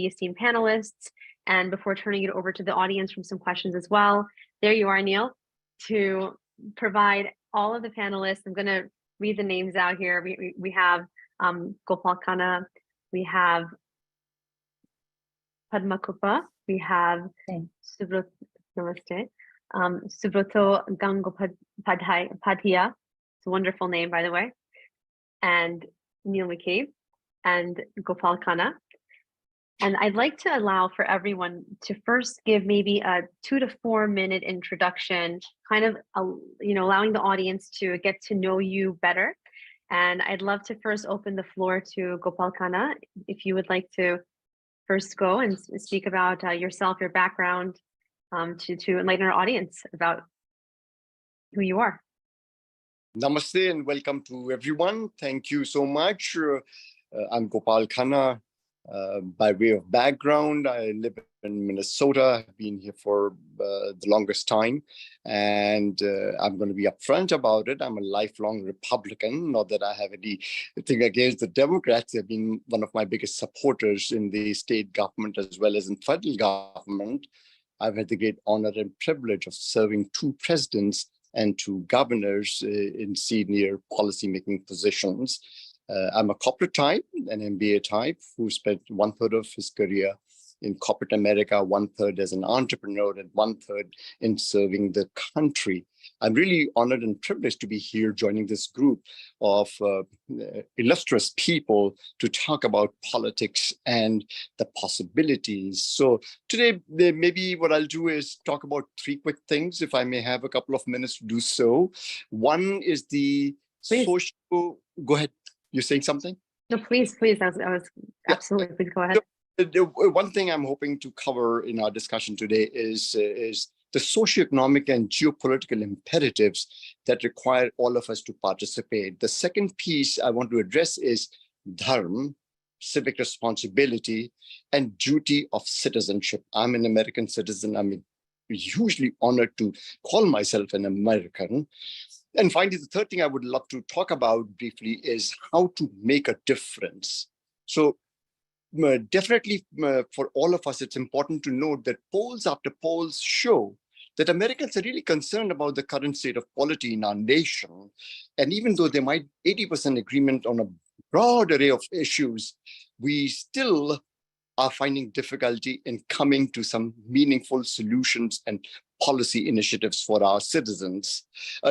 esteemed panelists. And before turning it over to the audience from some questions as well, there you are, Neil, to provide all of the panelists. I'm going to read the names out here. We have Gopal Khanna, we have Padma Kupa, we have Subroto Gangopadhyaya. It's a wonderful name, by the way, and Neil McCabe and Gopal Khanna. And I'd like to allow for everyone to first give maybe a 2 to 4 minute introduction, kind of, allowing the audience to get to know you better. And I'd love to first open the floor to Gopal Khanna, if you would like to first go and speak about yourself, your background, to enlighten our audience about who you are. Namaste and welcome to everyone. Thank you so much. I'm Gopal Khanna. By way of background, I live in Minnesota. I've been here for the longest time, and I'm going to be upfront about it. I'm a lifelong Republican. Not that I have anything against the Democrats. They've been one of my biggest supporters in the state government as well as in federal government. I've had the great honor and privilege of serving 2 presidents and 2 governors in senior policymaking positions. I'm a corporate type, an MBA type, who spent 1/3 of his career in corporate America, 1/3 as an entrepreneur, and 1/3 in serving the country. I'm really honored and privileged to be here joining this group of illustrious people to talk about politics and the possibilities. So today, maybe what I'll do is talk about 3 quick things, if I may have a couple of minutes to do so. One is the social. Go ahead. You're saying something? No, please. I was absolutely. Please go ahead. The one thing I'm hoping to cover in our discussion today is the socioeconomic and geopolitical imperatives that require all of us to participate. The second piece I want to address is dharma, civic responsibility, and duty of citizenship. I'm an American citizen. I'm hugely honored to call myself an American. And finally, the third thing I would love to talk about briefly is how to make a difference. So definitely for all of us, it's important to note that polls after polls show that Americans are really concerned about the current state of polity in our nation. And even though there might be 80% agreement on a broad array of issues, we still are finding difficulty in coming to some meaningful solutions and policy initiatives for our citizens.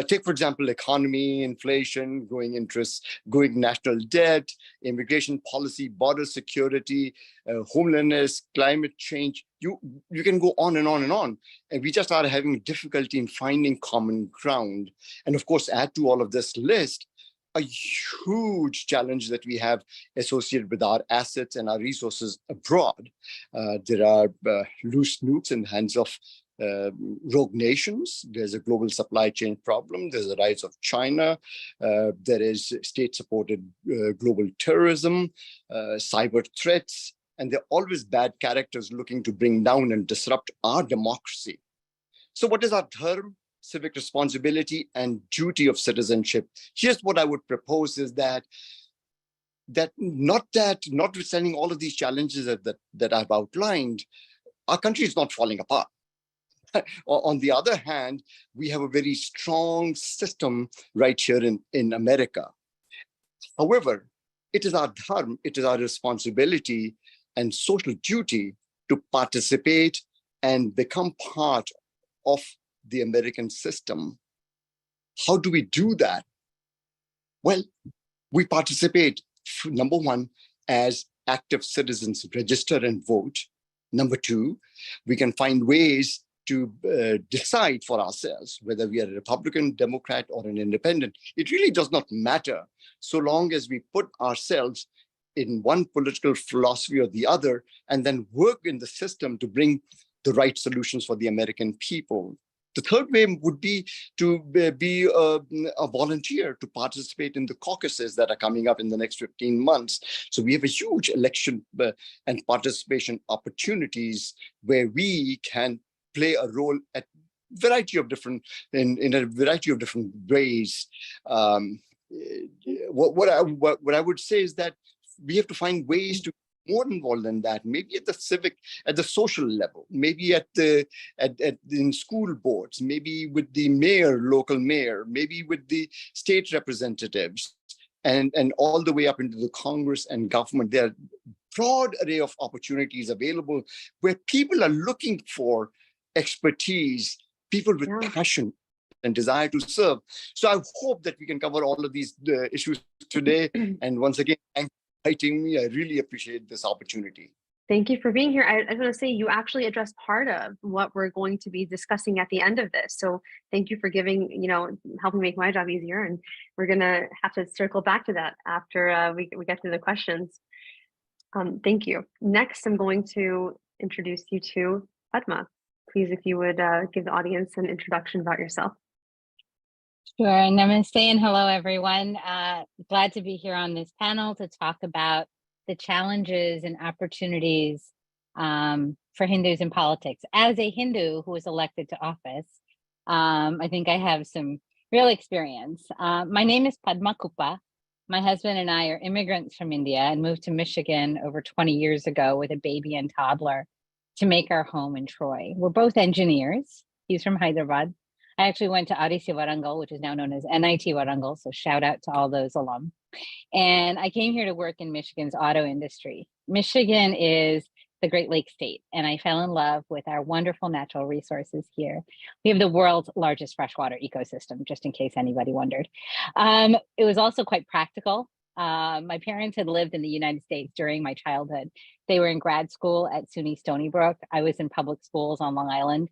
Take, for example, economy, inflation, growing interest, growing national debt, immigration policy, border security, homelessness, climate change. You can go on and on and on. And we just are having difficulty in finding common ground. And of course, add to all of this list, a huge challenge that we have associated with our assets and our resources abroad. There are loose nukes in the hands of rogue nations. There's a global supply chain problem. There's a rise of China. There is state-supported global terrorism, cyber threats, and they're always bad characters looking to bring down and disrupt our democracy. So what is our term? Civic responsibility and duty of citizenship. Here's what I would propose is that notwithstanding all of these challenges that I've outlined, our country is not falling apart. On the other hand, we have a very strong system right here in America. However, it is our dharma, it is our responsibility and social duty to participate and become part of the American system. How do we do that? Well, we participate, number 1, as active citizens, register and vote. Number 2, we can find ways to decide for ourselves whether we are a Republican, Democrat, or an independent. It really does not matter so long as we put ourselves in one political philosophy or the other and then work in the system to bring the right solutions for the American people. The third way would be to be a volunteer to participate in the caucuses that are coming up in the next 15 months. So we have a huge election and participation opportunities where we can play a role at in a variety of different ways. What I would say is that we have to find ways to more involved than that, maybe at the at the social level, maybe in school boards, maybe with the mayor, local mayor, maybe with the state representatives, and all the way up into the Congress and government. There are broad array of opportunities available where people are looking for expertise, people with passion and desire to serve. So I hope that we can cover all of these issues today. And once again, thank you for inviting me. I really appreciate this opportunity. Thank you for being here. I was going to say, you actually addressed part of what we're going to be discussing at the end of this. So thank you for helping make my job easier. And we're going to have to circle back to that after we get to the questions. Thank you. Next, I'm going to introduce you to Padma. Please, if you would give the audience an introduction about yourself. Sure. Namaste and hello, everyone. Glad to be here on this panel to talk about the challenges and opportunities for Hindus in politics. As a Hindu who was elected to office, I think I have some real experience. My name is Padma Kupa. My husband and I are immigrants from India and moved to Michigan over 20 years ago with a baby and toddler to make our home in Troy. We're both engineers. He's from Hyderabad. I actually went to RIC Warangal, which is now known as NIT Warangal, so shout out to all those alum. And I came here to work in Michigan's auto industry. Michigan is the Great Lakes state, and I fell in love with our wonderful natural resources here. We have the world's largest freshwater ecosystem, just in case anybody wondered. It was also quite practical. My parents had lived in the United States during my childhood. They were in grad school at SUNY Stony Brook. I was in public schools on Long Island.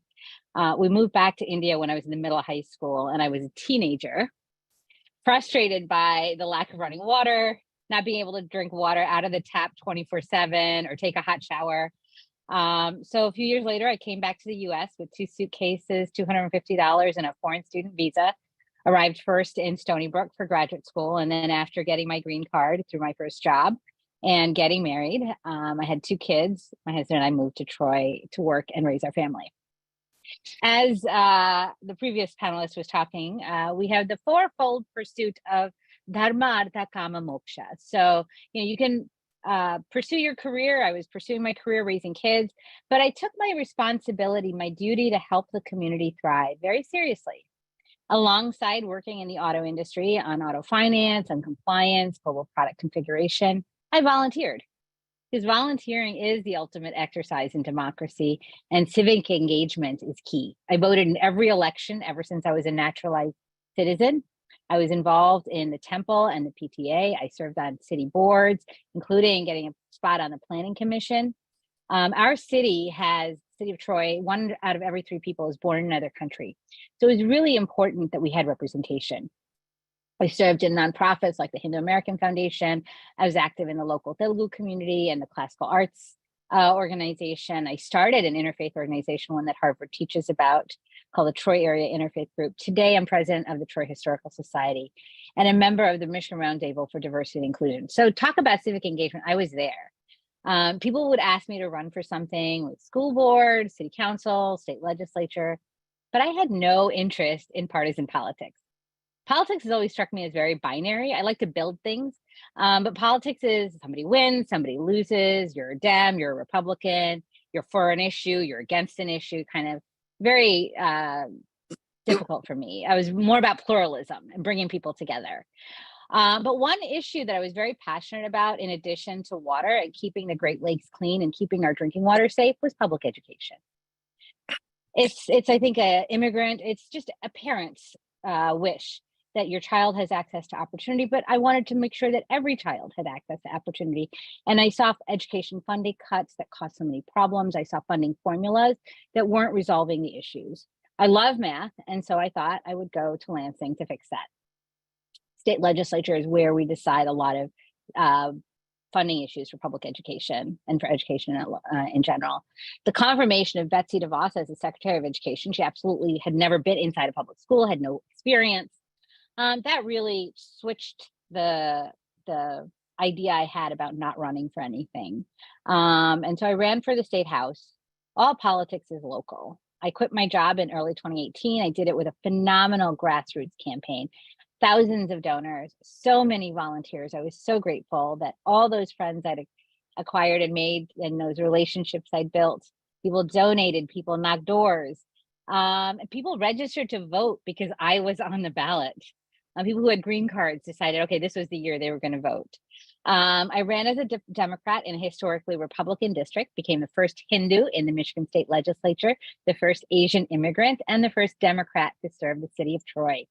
We moved back to India when I was in the middle of high school and I was a teenager, frustrated by the lack of running water, not being able to drink water out of the tap 24/7 or take a hot shower. So a few years later, I came back to the US with 2 suitcases, $250 and a foreign student visa. Arrived first in Stony Brook for graduate school. And then after getting my green card through my first job and getting married, I had 2 kids. My husband and I moved to Troy to work and raise our family. As the previous panelist was talking, we have the 4-fold pursuit of dharma, artha, kama, moksha. So, you can pursue your career. I was pursuing my career raising kids, but I took my responsibility, my duty to help the community thrive very seriously. Alongside working in the auto industry on auto finance and compliance, global product configuration, I volunteered. Because volunteering is the ultimate exercise in democracy, and civic engagement is key. I voted in every election ever since I was a naturalized citizen. I was involved in the temple and the PTA. I served on city boards, including getting a spot on the planning commission. Our city of Troy, 1 out of every 3 people is born in another country. So it was really important that we had representation. I served in nonprofits like the Hindu-American Foundation. I was active in the local Telugu community and the classical arts organization. I started an interfaith organization, one that Harvard teaches about, called the Troy Area Interfaith Group. Today, I'm president of the Troy Historical Society and a member of the Michigan Roundtable for Diversity and Inclusion. So talk about civic engagement, I was there. People would ask me to run for something with school board, city council, state legislature, but I had no interest in partisan politics. Politics has always struck me as very binary. I like to build things, but politics is somebody wins, somebody loses, you're a Dem, you're a Republican, you're for an issue, you're against an issue, kind of very difficult for me. I was more about pluralism and bringing people together. But one issue that I was very passionate about, in addition to water and keeping the Great Lakes clean and keeping our drinking water safe, was public education. It's I think, it's just a parent's wish that your child has access to opportunity, but I wanted to make sure that every child had access to opportunity. And I saw education funding cuts that caused so many problems. I saw funding formulas that weren't resolving the issues. I love math, and so I thought I would go to Lansing to fix that. State legislature is where we decide a lot of funding issues for public education and for education in general. The confirmation of Betsy DeVos as the Secretary of Education, she absolutely had never been inside a public school, had no experience. That really switched the idea I had about not running for anything. And so I ran for the state house. All politics is local. I quit my job in early 2018. I did it with a phenomenal grassroots campaign. Thousands of donors, so many volunteers. I was so grateful that all those friends I'd acquired and made and those relationships I built. People donated, people knocked doors. And people registered to vote because I was on the ballot. People who had green cards decided, okay, this was the year they were going to vote. I ran as a Democrat in a historically Republican district, became the first Hindu in the Michigan State Legislature, the first Asian immigrant, and the first Democrat to serve the city of Troy.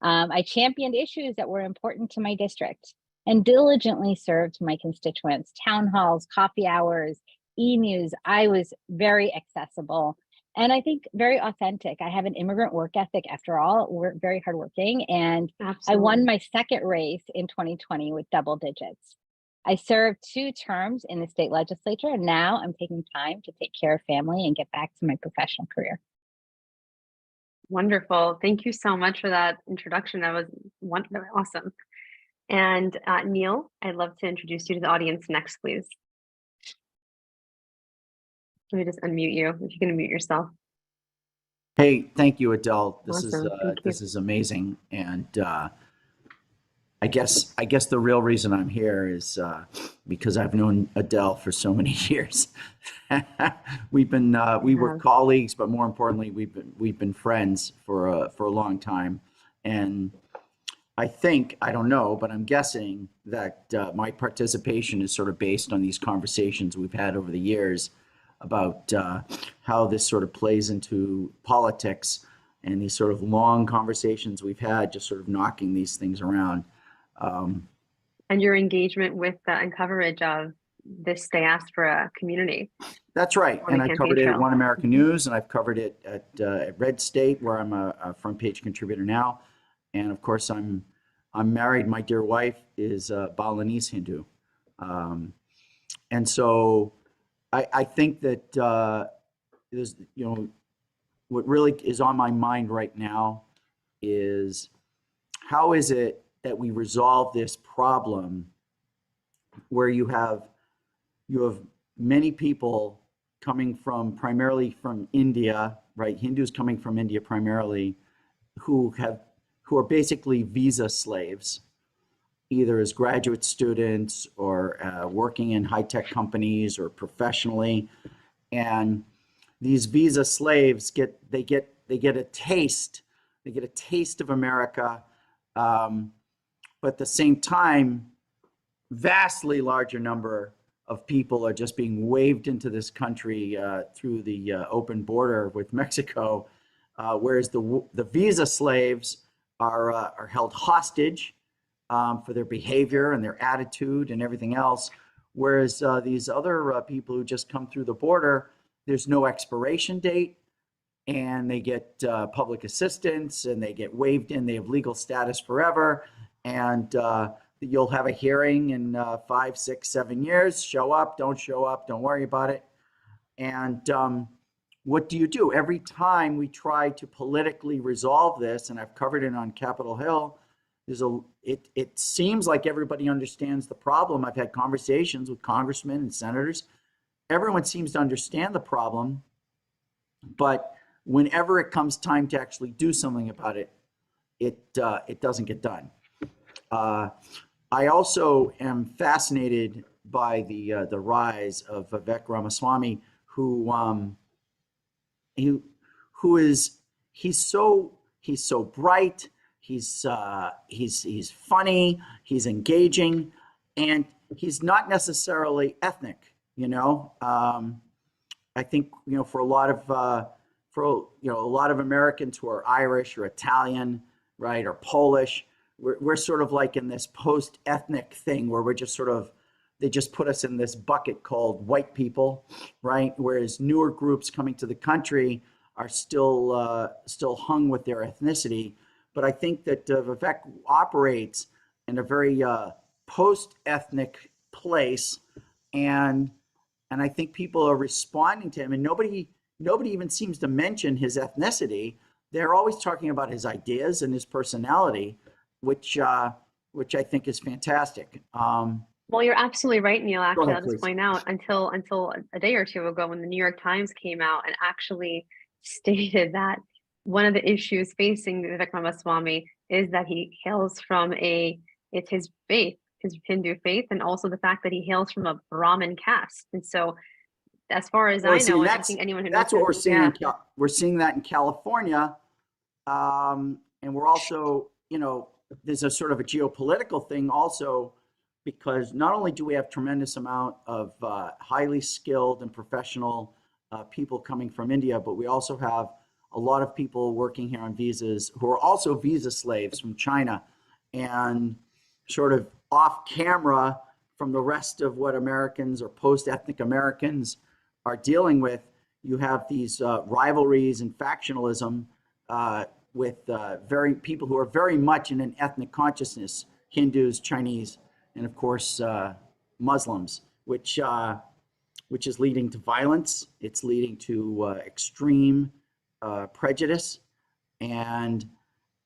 I championed issues that were important to my district and diligently served my constituents, town halls, coffee hours, e-news. I was very accessible and I think very authentic. I have an immigrant work ethic after all. We're very hardworking. And Absolutely. I won my second race in 2020 with double digits. I served 2 terms in the state legislature, and now I'm taking time to take care of family and get back to my professional career. Wonderful. Thank you so much for that introduction. That was awesome. And Neil, I'd love to introduce you to the audience next, please. Let me just unmute you if you can unmute yourself. Hey, thank you, Adele. Awesome. This is amazing, and I guess the real reason I'm here is because I've known Adele for so many years. We were colleagues, but more importantly, we've been friends for a long time, and I don't know, but I'm guessing that my participation is sort of based on these conversations we've had over the years about how this sort of plays into politics and these sort of long conversations we've had, just sort of knocking these things around. And your engagement with and coverage of this diaspora community. That's right. And I covered it at One American News, and I've covered it at Red State, where I'm a front page contributor now. And of course, I'm married. My dear wife is Balinese Hindu. And so I think that there's, what really is on my mind right now is how is it that we resolve this problem where you have many people coming from primarily from India, right? Hindus coming from India primarily, who are basically visa slaves, either as graduate students or working in high-tech companies or professionally. And these visa slaves get a taste of America, but at the same time, vastly larger number of people are just being waved into this country through the open border with Mexico, whereas the visa slaves are held hostage for their behavior and their attitude and everything else, whereas these other people who just come through the border, there's no expiration date, and they get public assistance, and they get waived in. They have legal status forever, and you'll have a hearing in 5, 6, 7 years. Show up, don't worry about it. And what do you do? Every time we try to politically resolve this, and I've covered it on Capitol Hill, it seems like everybody understands the problem. I've had conversations with congressmen and senators. Everyone seems to understand the problem, but whenever it comes time to actually do something about it, it doesn't get done. I also am fascinated by the rise of Vivek Ramaswamy, he's so bright, he's funny, he's engaging, and he's not necessarily ethnic. I think for a lot of Americans who are Irish or Italian, right, or Polish, we're sort of like in this post-ethnic thing where we're just sort of, they just put us in this bucket called white people, right? Whereas newer groups coming to the country are still hung with their ethnicity. But I think that Vivek operates in a very post-ethnic place, and I think people are responding to him, and nobody even seems to mention his ethnicity. They're always talking about his ideas and his personality, which I think is fantastic. Well, you're absolutely right, Neil. Actually, I'll just please. point out until a day or two ago, when the New York Times came out and actually stated that one of the issues facing Vivek Ramaswamy is that he hails from it's his faith, his Hindu faith, and also the fact that he hails from a Brahmin caste. And so, as far as Well, I see, know, and I think anyone who knows that's what him, we're seeing. yeah. We're seeing that in California, and we're also, you know, there's a sort of a geopolitical thing also, because not only do we have tremendous amount of highly skilled and professional people coming from India, but we also have a lot of people working here on visas who are also visa slaves from China, and sort of off camera from the rest of what Americans or post-ethnic Americans are dealing with. You have these rivalries and factionalism with people who are very much in an ethnic consciousness, Hindus, Chinese, and of course Muslims, which is leading to violence. It's leading to extreme prejudice, and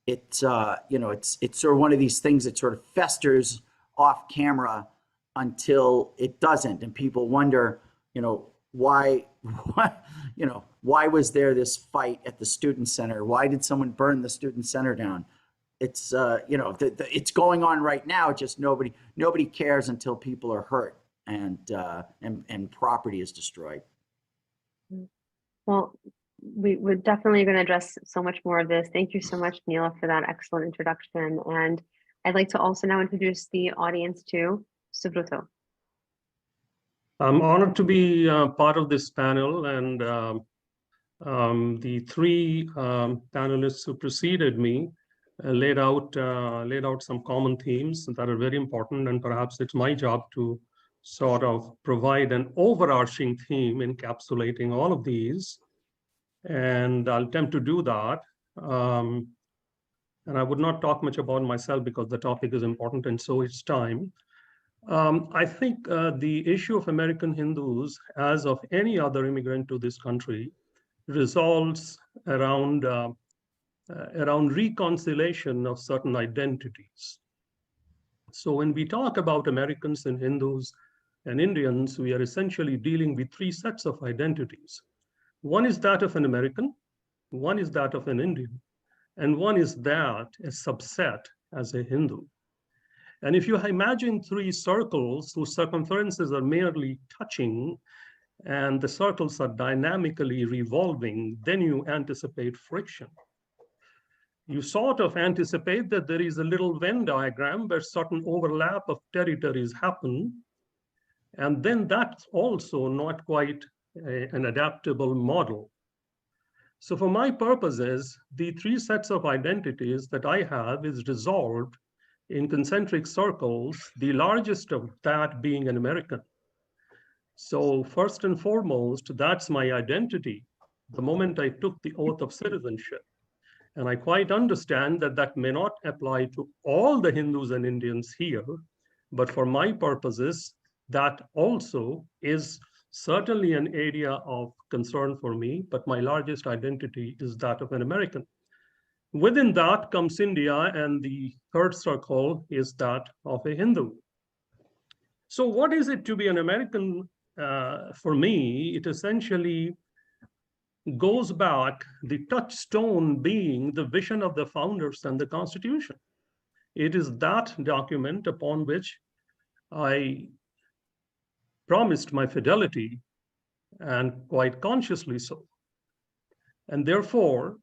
it's you know, it's sort of one of these things that sort of festers off camera until it doesn't, and people wonder, you know, why was there this fight at the student center? Why did someone burn the student center down? It's you know, it's going on right now. Just nobody cares until people are hurt and property is destroyed. Well, we're definitely going to address so much more of this. Thank you so much, Neela, for that excellent introduction. And I'd like to also now introduce the audience to Subruto. I'm honored to be part of this panel, and the three panelists who preceded me laid out some common themes that are very important, and perhaps it's my job to sort of provide an overarching theme encapsulating all of these, and I'll attempt to do that. And I would not talk much about myself because the topic is important, and so it's time. I think the issue of American Hindus, as of any other immigrant to this country, resolves around reconciliation of certain identities. So when we talk about Americans and Hindus and Indians, we are essentially dealing with three sets of identities. One is that of an American, one is that of an Indian, and one is that a subset as a Hindu. And if you imagine three circles whose circumferences are merely touching and the circles are dynamically revolving, then you anticipate friction. You sort of anticipate that there is a little Venn diagram where certain overlap of territories happen. And then that's also not quite an adaptable model. So for my purposes, the three sets of identities that I have is resolved in concentric circles, the largest of that being an American. So first and foremost, that's my identity the moment I took the oath of citizenship. And I quite understand that that may not apply to all the Hindus and Indians here, but for my purposes, that also is certainly an area of concern for me, but my largest identity is that of an American. Within that comes India, and the third circle is that of a Hindu. So what is it to be an American? For me, it essentially goes back, the touchstone being the vision of the founders and the Constitution. It is that document upon which I promised my fidelity, and quite consciously so. And therefore,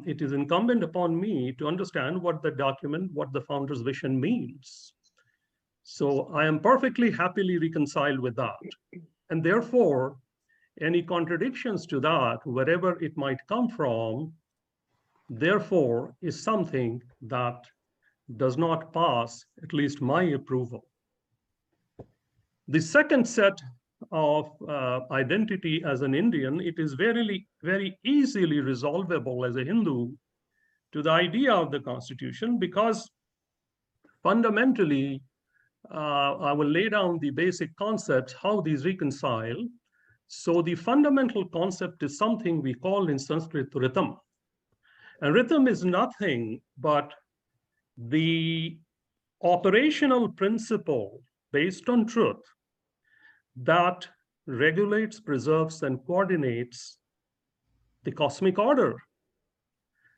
it is incumbent upon me to understand what the document, what the founder's vision means. So I am perfectly happily reconciled with that. And therefore, any contradictions to that, wherever it might come from, therefore is something that does not pass at least my approval. The second set of identity as an Indian, it is very easily resolvable as a Hindu to the idea of the Constitution, because fundamentally, I will lay down the basic concepts, how these reconcile. So the fundamental concept is something we call in Sanskrit rhythm. And rhythm is nothing but the operational principle based on truth that regulates, preserves, and coordinates the cosmic order.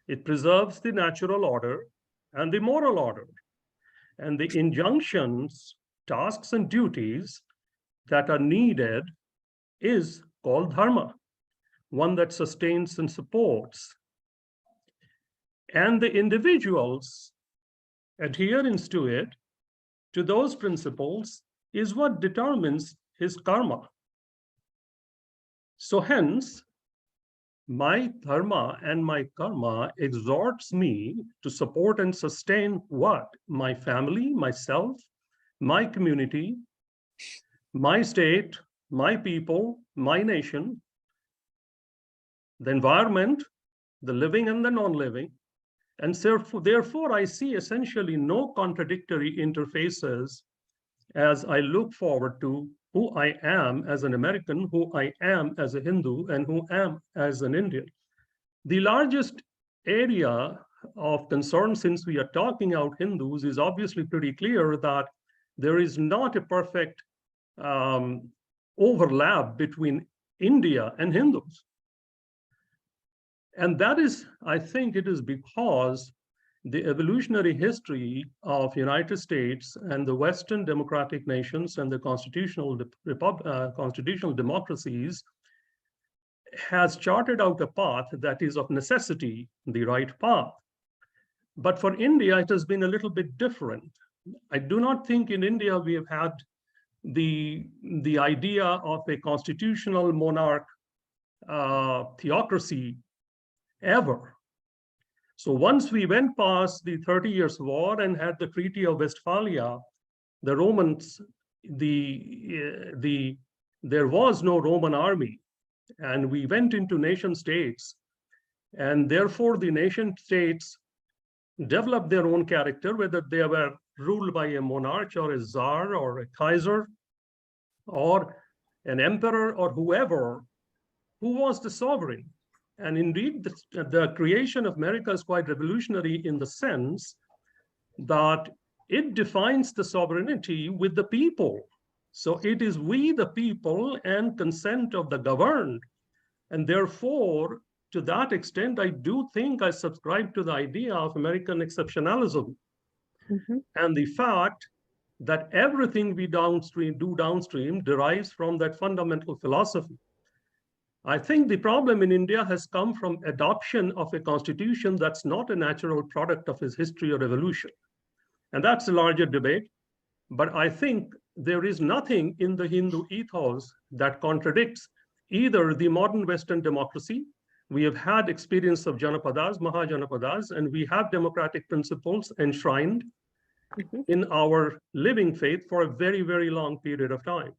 It preserves the natural order and the moral order. And the injunctions, tasks, and duties that are needed is called dharma, one that sustains and supports. And the individual's adherence to it, to those principles, is what determines his karma. So hence, my dharma and my karma exhorts me to support and sustain what? My family, myself, my community, my state, my people, my nation, the environment, the living and the non-living. And therefore, I see essentially no contradictory interfaces as I look forward to who I am as an American, who I am as a Hindu, and who I am as an Indian. The largest area of concern, since we are talking out Hindus, is obviously pretty clear that there is not a perfect overlap between India and Hindus. And that is, I think it is because the evolutionary history of United States and the Western democratic nations and the constitutional democracies has charted out a path that is of necessity the right path. But for India, it has been a little bit different. I do not think in India we have had the idea of a constitutional monarch theocracy ever. So once we went past the 30 Years' War and had the Treaty of Westphalia, the Romans, there was no Roman army, and we went into nation states, and therefore the nation states developed their own character, whether they were ruled by a monarch or a czar or a kaiser or an emperor or whoever, who was the sovereign. And indeed, the creation of America is quite revolutionary in the sense that it defines the sovereignty with the people. So it is we, the people, and consent of the governed. And therefore, to that extent, I do think I subscribe to the idea of American exceptionalism. Mm-hmm. And the fact that everything we do downstream derives from that fundamental philosophy. I think the problem in India has come from adoption of a constitution that's not a natural product of its history or evolution. And that's a larger debate. But I think there is nothing in the Hindu ethos that contradicts either the modern Western democracy. We have had experience of Janapadas, Mahajanapadas, and we have democratic principles enshrined in our living faith for a very, very long period of time.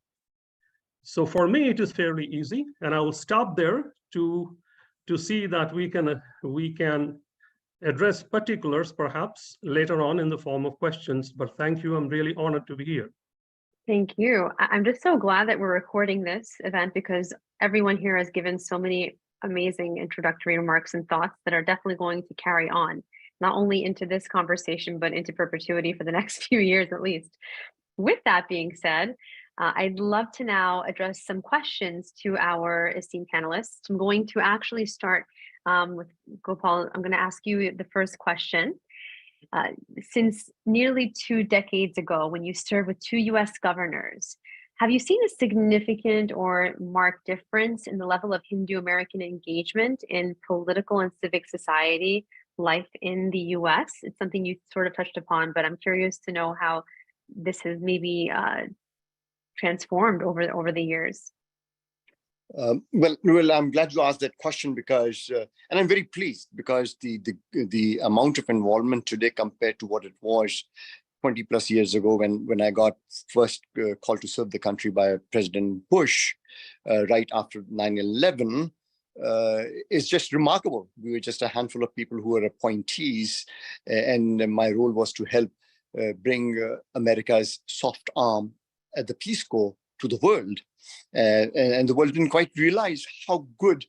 So for me, it is fairly easy, and I will stop there to see that we can address particulars perhaps later on in the form of questions. But thank you. I'm really honored to be here. Thank you. I'm just so glad that we're recording this event because everyone here has given so many amazing introductory remarks and thoughts that are definitely going to carry on, not only into this conversation, but into perpetuity for the next few years at least. With that being said, I'd love to now address some questions to our esteemed panelists. I'm going to actually start with Gopal. I'm going to ask you the first question. Since nearly 2 decades ago, when you served with 2 US governors, have you seen a significant or marked difference in the level of Hindu-American engagement in political and civic society life in the US? It's something you sort of touched upon, but I'm curious to know how this has maybe transformed over the years. Well, I'm glad you asked that question because, and I'm very pleased because the amount of involvement today compared to what it was 20 plus years ago when I got first called to serve the country by President Bush right after 9/11 is just remarkable. We were just a handful of people who were appointees, and my role was to help bring America's soft arm at the Peace Corps to the world. And the world didn't quite realize how good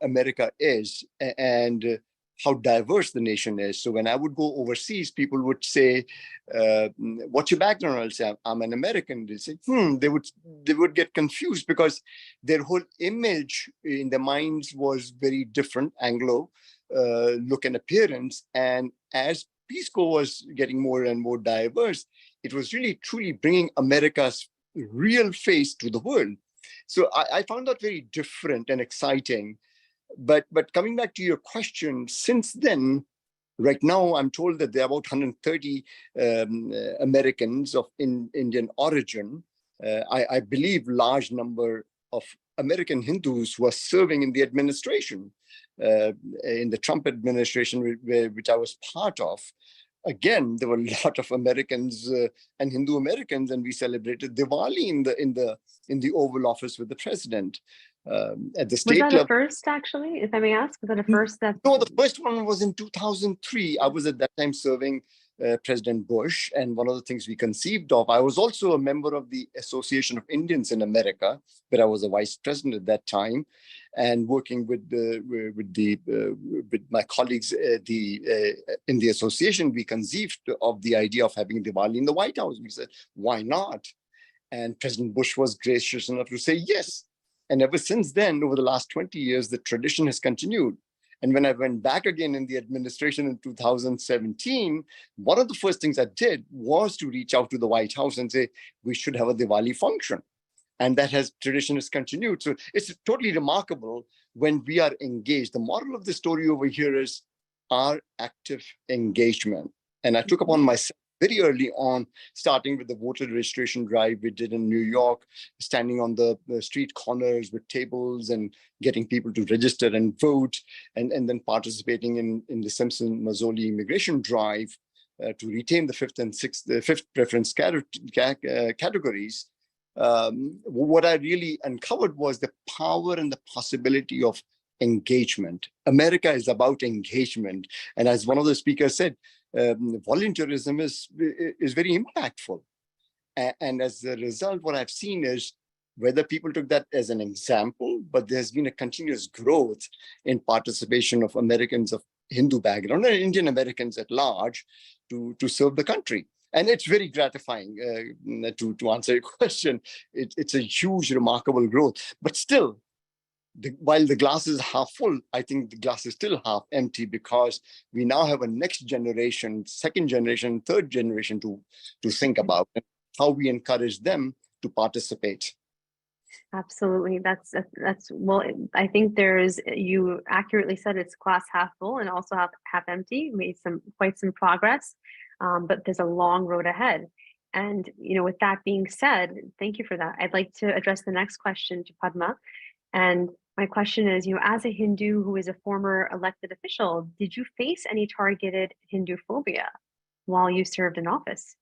America is and how diverse the nation is. So when I would go overseas, people would say, what's your background? I'll say, I'm an American. They'd say, they would get confused because their whole image in their minds was very different, Anglo look and appearance. And as Peace Corps was getting more and more diverse, it was really truly bringing America's real face to the world. So I found that very different and exciting. But coming back to your question, since then, right now, I'm told that there are about 130 Americans of Indian origin. I believe large number of American Hindus who are serving in the administration, in the Trump administration, which I was part of. Again, there were a lot of Americans and Hindu Americans, and we celebrated Diwali in the Oval Office with the president. At the state level. Was that a first, actually, if I may ask? Was that a first? No, the first one was in 2003. I was at that time serving President Bush, and one of the things we conceived of, I was also a member of the Association of Indians in America, where I was a vice president at that time, and working with my colleagues in the association, we conceived of the idea of having Diwali in the White House. We said, why not? And President Bush was gracious enough to say yes. And ever since then, over the last 20 years, the tradition has continued. And when I went back again in the administration in 2017, one of the first things I did was to reach out to the White House and say, we should have a Diwali function. And that tradition has continued. So it's totally remarkable when we are engaged. The moral of the story over here is our active engagement. And I took upon myself very early on, starting with the voter registration drive we did in New York, standing on the street corners with tables and getting people to register and vote, and then participating in the Simpson Mazzoli immigration drive to retain the fifth preference categories. What I really uncovered was the power and the possibility of engagement. America is about engagement. And as one of the speakers said, volunteerism is very impactful. And as a result, what I've seen is whether people took that as an example, but there's been a continuous growth in participation of Americans of Hindu background and Indian Americans at large to serve the country. And it's very gratifying to answer your question. It's a huge, remarkable growth. But still, while the glass is half full, I think the glass is still half empty, because we now have a next generation, second generation, third generation to think about, and how we encourage them to participate. Absolutely. That's well, I think you accurately said it's glass half full and also half empty. Made quite some progress, but there's a long road ahead. And, with that being said, thank you for that. I'd like to address the next question to Padma. And my question is, as a Hindu who is a former elected official, did you face any targeted Hindu phobia while you served in office?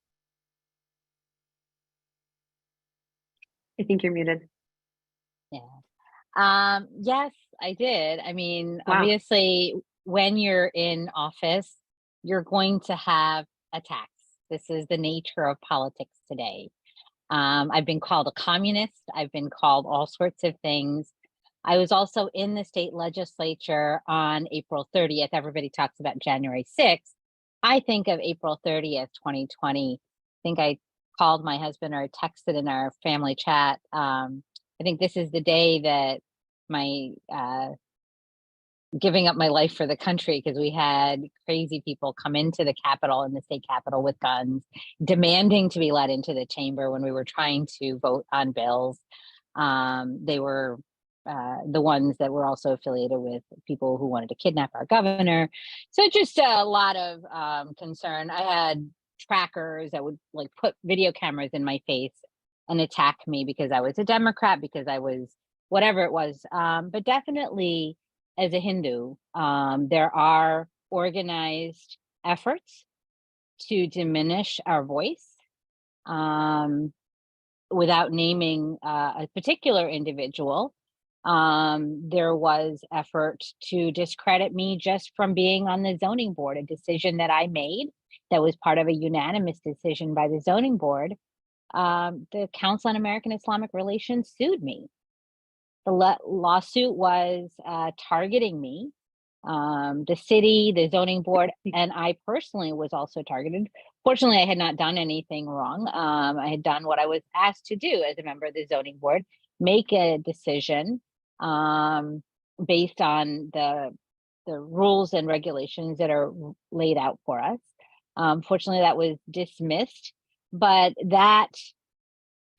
I think you're muted. Yeah. Yes, I did. I mean, Wow. Obviously, when you're in office, you're going to have attacks. This is the nature of politics today. I've been called a communist. I've been called all sorts of things. I was also in the state legislature on April 30th. Everybody talks about January 6th. I think of April 30th, 2020. I think I called my husband, or I texted in our family chat. I think this is the day that my giving up my life for the country, because we had crazy people come into the Capitol, in the state Capitol, with guns, demanding to be let into the chamber when we were trying to vote on bills. They were the ones that were also affiliated with people who wanted to kidnap our governor. So just a lot of concern. I had trackers that would put video cameras in my face and attack me because I was a Democrat, because I was whatever it was. But definitely, as a Hindu, there are organized efforts to diminish our voice without naming a particular individual. There was effort to discredit me just from being on the zoning board, a decision that I made that was part of a unanimous decision by the zoning board. The Council on American Islamic Relations sued me. The lawsuit was targeting me. The city, the zoning board, and I personally was also targeted. Fortunately, I had not done anything wrong. I had done what I was asked to do as a member of the zoning board, make a decision based on the rules and regulations that are laid out for us. Fortunately, that was dismissed, but that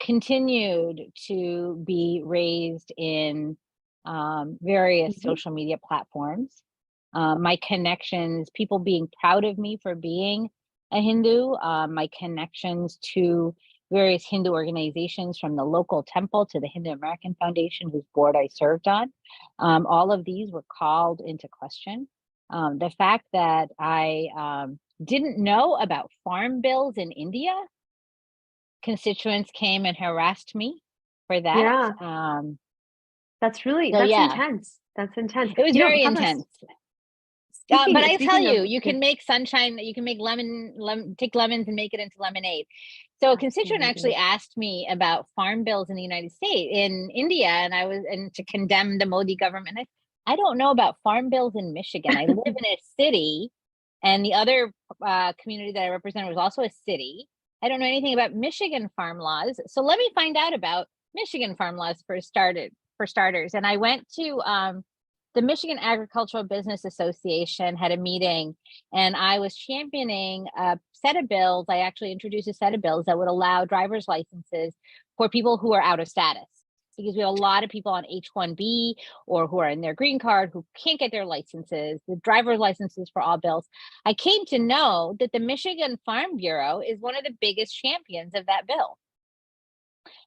continued to be raised in various social media platforms. My connections, people being proud of me for being a Hindu, my connections to various Hindu organizations, from the local temple to the Hindu American Foundation, whose board I served on. All of these were called into question. The fact that I didn't know about farm bills in India, constituents came and harassed me for that. Yeah. That's really, So that's yeah, intense. That's intense. it was You know, very have a, intense. speaking, But I tell speaking of, you, you can make sunshine, you can make take lemons and make it into lemonade. So a constituent actually Absolutely. asked me about farm bills in the United States, in India, and to condemn the Modi government. I don't know about farm bills in Michigan. I live in a city, and the other community that I represented was also a city. I don't know anything about Michigan farm laws. So let me find out about Michigan farm laws for starters. And I went to the Michigan Agricultural Business Association, had a meeting, and I was championing a set of bills. I actually introduced a set of bills that would allow driver's licenses for people who are out of status, because we have a lot of people on H-1B or who are in their green card who can't get their licenses, the driver's licenses for all bills. I came to know that the Michigan Farm Bureau is one of the biggest champions of that bill,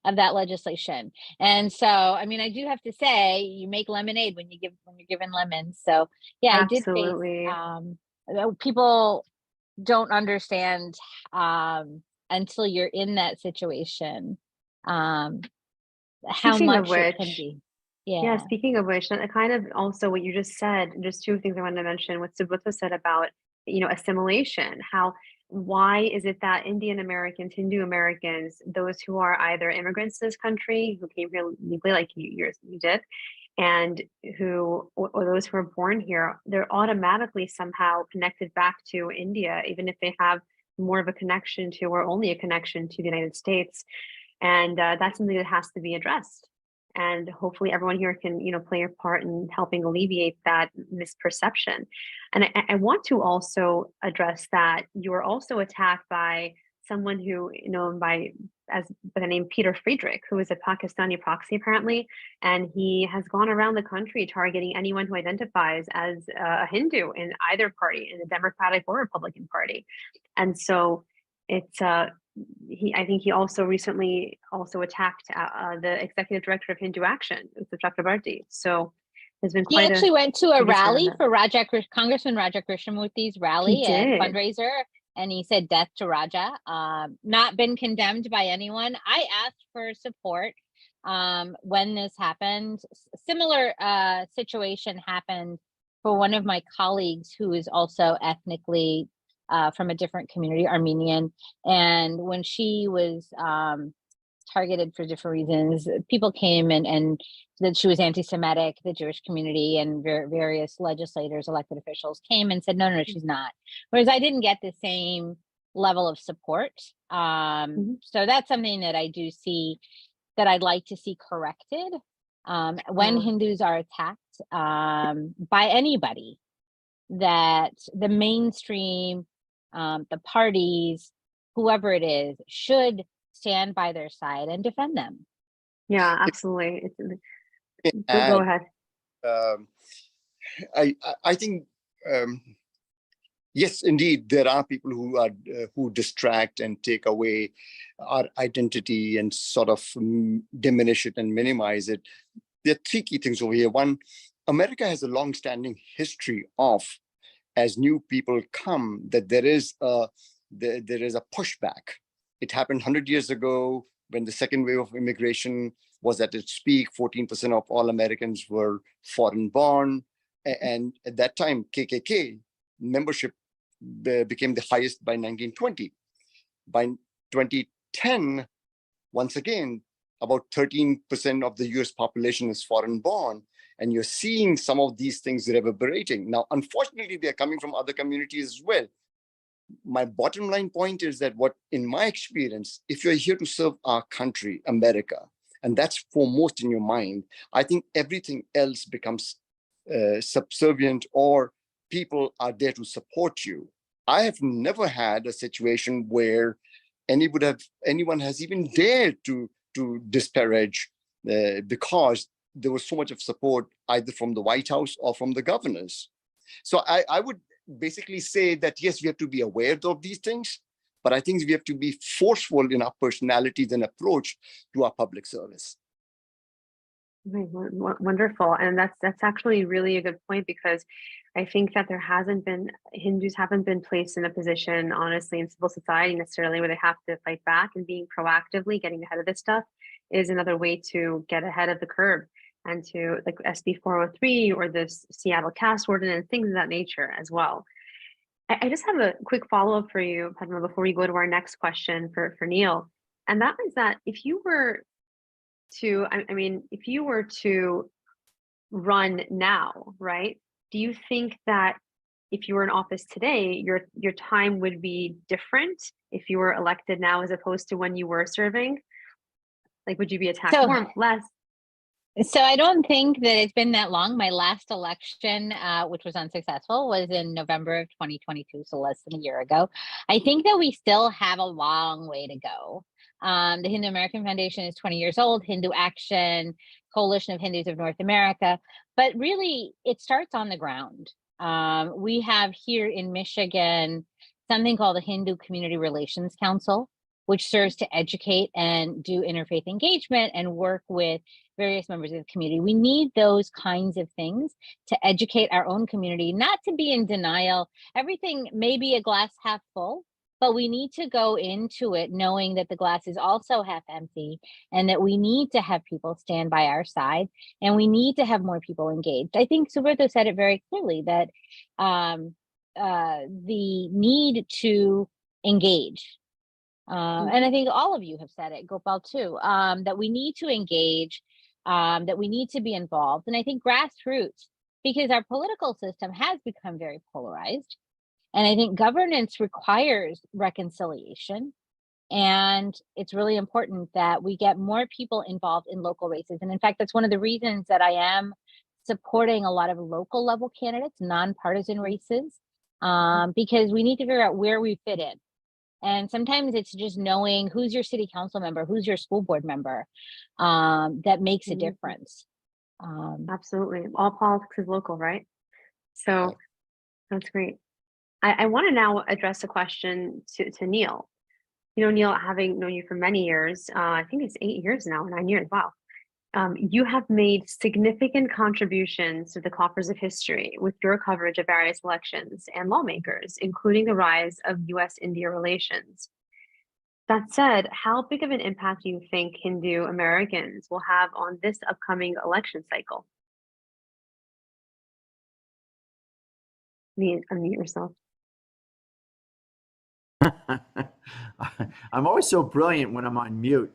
of that legislation. And so, I mean, I do have to say, you make lemonade when you're given lemons. So yeah, I did face, Absolutely. people don't understand until you're in that situation, how Speaking of much it can which, be. yeah, Yeah. speaking of which, and kind of also what you just said, just two things I wanted to mention, what Subhutta said about, you know, assimilation. Why is it that Indian Americans, Hindu Americans, those who are either immigrants to this country, who came here legally, like you did, and or those who are born here, they're automatically somehow connected back to India, even if they have more of a connection to, or only a connection to, the United States. And that's something that has to be addressed. And hopefully everyone here can, you know, play a part in helping alleviate that misperception. And I want to also address that you were also attacked by someone who, known by the name Peter Friedrich, who is a Pakistani proxy apparently, and he has gone around the country targeting anyone who identifies as a Hindu in either party, in the Democratic or Republican Party. And so it's I think he also recently attacked the executive director of HinduACTion, Mr. Chakrabarti. So there's been He quite actually went to a concern on rally that. for Congressman Raja Krishnamurthi's rally He and did. fundraiser, and he said death to Raja. Not been condemned by anyone. I asked for support when this happened. Similar situation happened for one of my colleagues who is also ethnically from a different community, Armenian, and when she was targeted for different reasons, people came and that she was anti-Semitic, the Jewish community and various legislators, elected officials came and said, no, she's not. Whereas I didn't get the same level of support. So that's something that I do see that I'd like to see corrected. When Hindus are attacked by anybody, that the mainstream, the parties, whoever it is, should stand by their side and defend them. Yeah, absolutely. Go And ahead. I think yes, indeed, there are people who distract and take away our identity and sort of diminish it and minimize it. There are three key things over here. One, America has a long-standing history of, as new people come, that there is a pushback. It happened 100 years ago when the second wave of immigration was at its peak. 14% of all Americans were foreign born. And at that time, KKK membership became the highest by 1920. By 2010, once again, about 13% of the US population is foreign born. And you're seeing some of these things reverberating. Now, unfortunately, they're coming from other communities as well. My bottom line point is that in my experience, if you're here to serve our country, America, and that's foremost in your mind, I think everything else becomes subservient, or people are there to support you. I have never had a situation where anyone has even dared to disparage because there was so much of support either from the White House or from the governors. So I would basically say that, yes, we have to be aware of these things, but I think we have to be forceful in our personalities and approach to our public service. Wonderful. And that's actually really a good point, because I think that Hindus haven't been placed in a position, honestly, in civil society necessarily, where they have to fight back, and being proactively getting ahead of this stuff is another way to get ahead of the curve, and to, like, SB 403 or this Seattle caste ordinance, things of that nature as well. I just have a quick follow-up for you, Padma, before we go to our next question for Neil. And that is that if you were to, if you were to run now, right? Do you think that if you were in office today, your time would be different if you were elected now as opposed to when you were serving? Like, would you be attacked more, less? So I don't think that it's been that long. My last election, which was unsuccessful, was in November of 2022, so less than a year ago. I think that we still have a long way to go. The Hindu American Foundation is 20 years old, HinduACTion, Coalition of Hindus of North America, but really it starts on the ground. We have here in Michigan something called the Hindu Community Relations Council, which serves to educate and do interfaith engagement and work with various members of the community. We need those kinds of things to educate our own community, not to be in denial. Everything may be a glass half full, but we need to go into it knowing that the glass is also half empty, and that we need to have people stand by our side, and we need to have more people engaged. I think Subrata said it very clearly, that the need to engage, and I think all of you have said it, Gopal too, that we need to engage, that we need to be involved. And I think grassroots, because our political system has become very polarized. And I think governance requires reconciliation. And it's really important that we get more people involved in local races. And in fact, that's one of the reasons that I am supporting a lot of local level candidates, nonpartisan races, because we need to figure out where we fit in. And sometimes it's just knowing who's your city council member, who's your school board member, that makes a difference. Absolutely. All politics is local, right? So that's great. I want to now address a question to Neil. You know, Neil, having known you for many years, I think it's 8 years now, 9 years, wow. You have made significant contributions to the coffers of history with your coverage of various elections and lawmakers, including the rise of US-India relations. That said, how big of an impact do you think Hindu Americans will have on this upcoming election cycle? Unmute yourself. I'm always so brilliant when I'm on mute.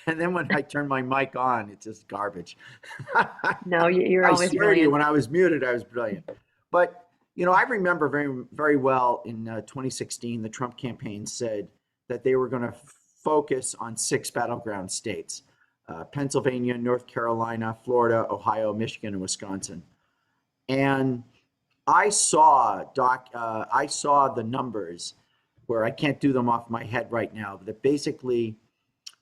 And then when I turn my mic on, it's just garbage. No, you're always I swear brilliant. to you, when I was muted, I was brilliant. But, you know, I remember very, very well in 2016, the Trump campaign said that they were going to focus on 6 battleground states, Pennsylvania, North Carolina, Florida, Ohio, Michigan, and Wisconsin. And I saw the numbers, where I can't do them off my head right now, but that basically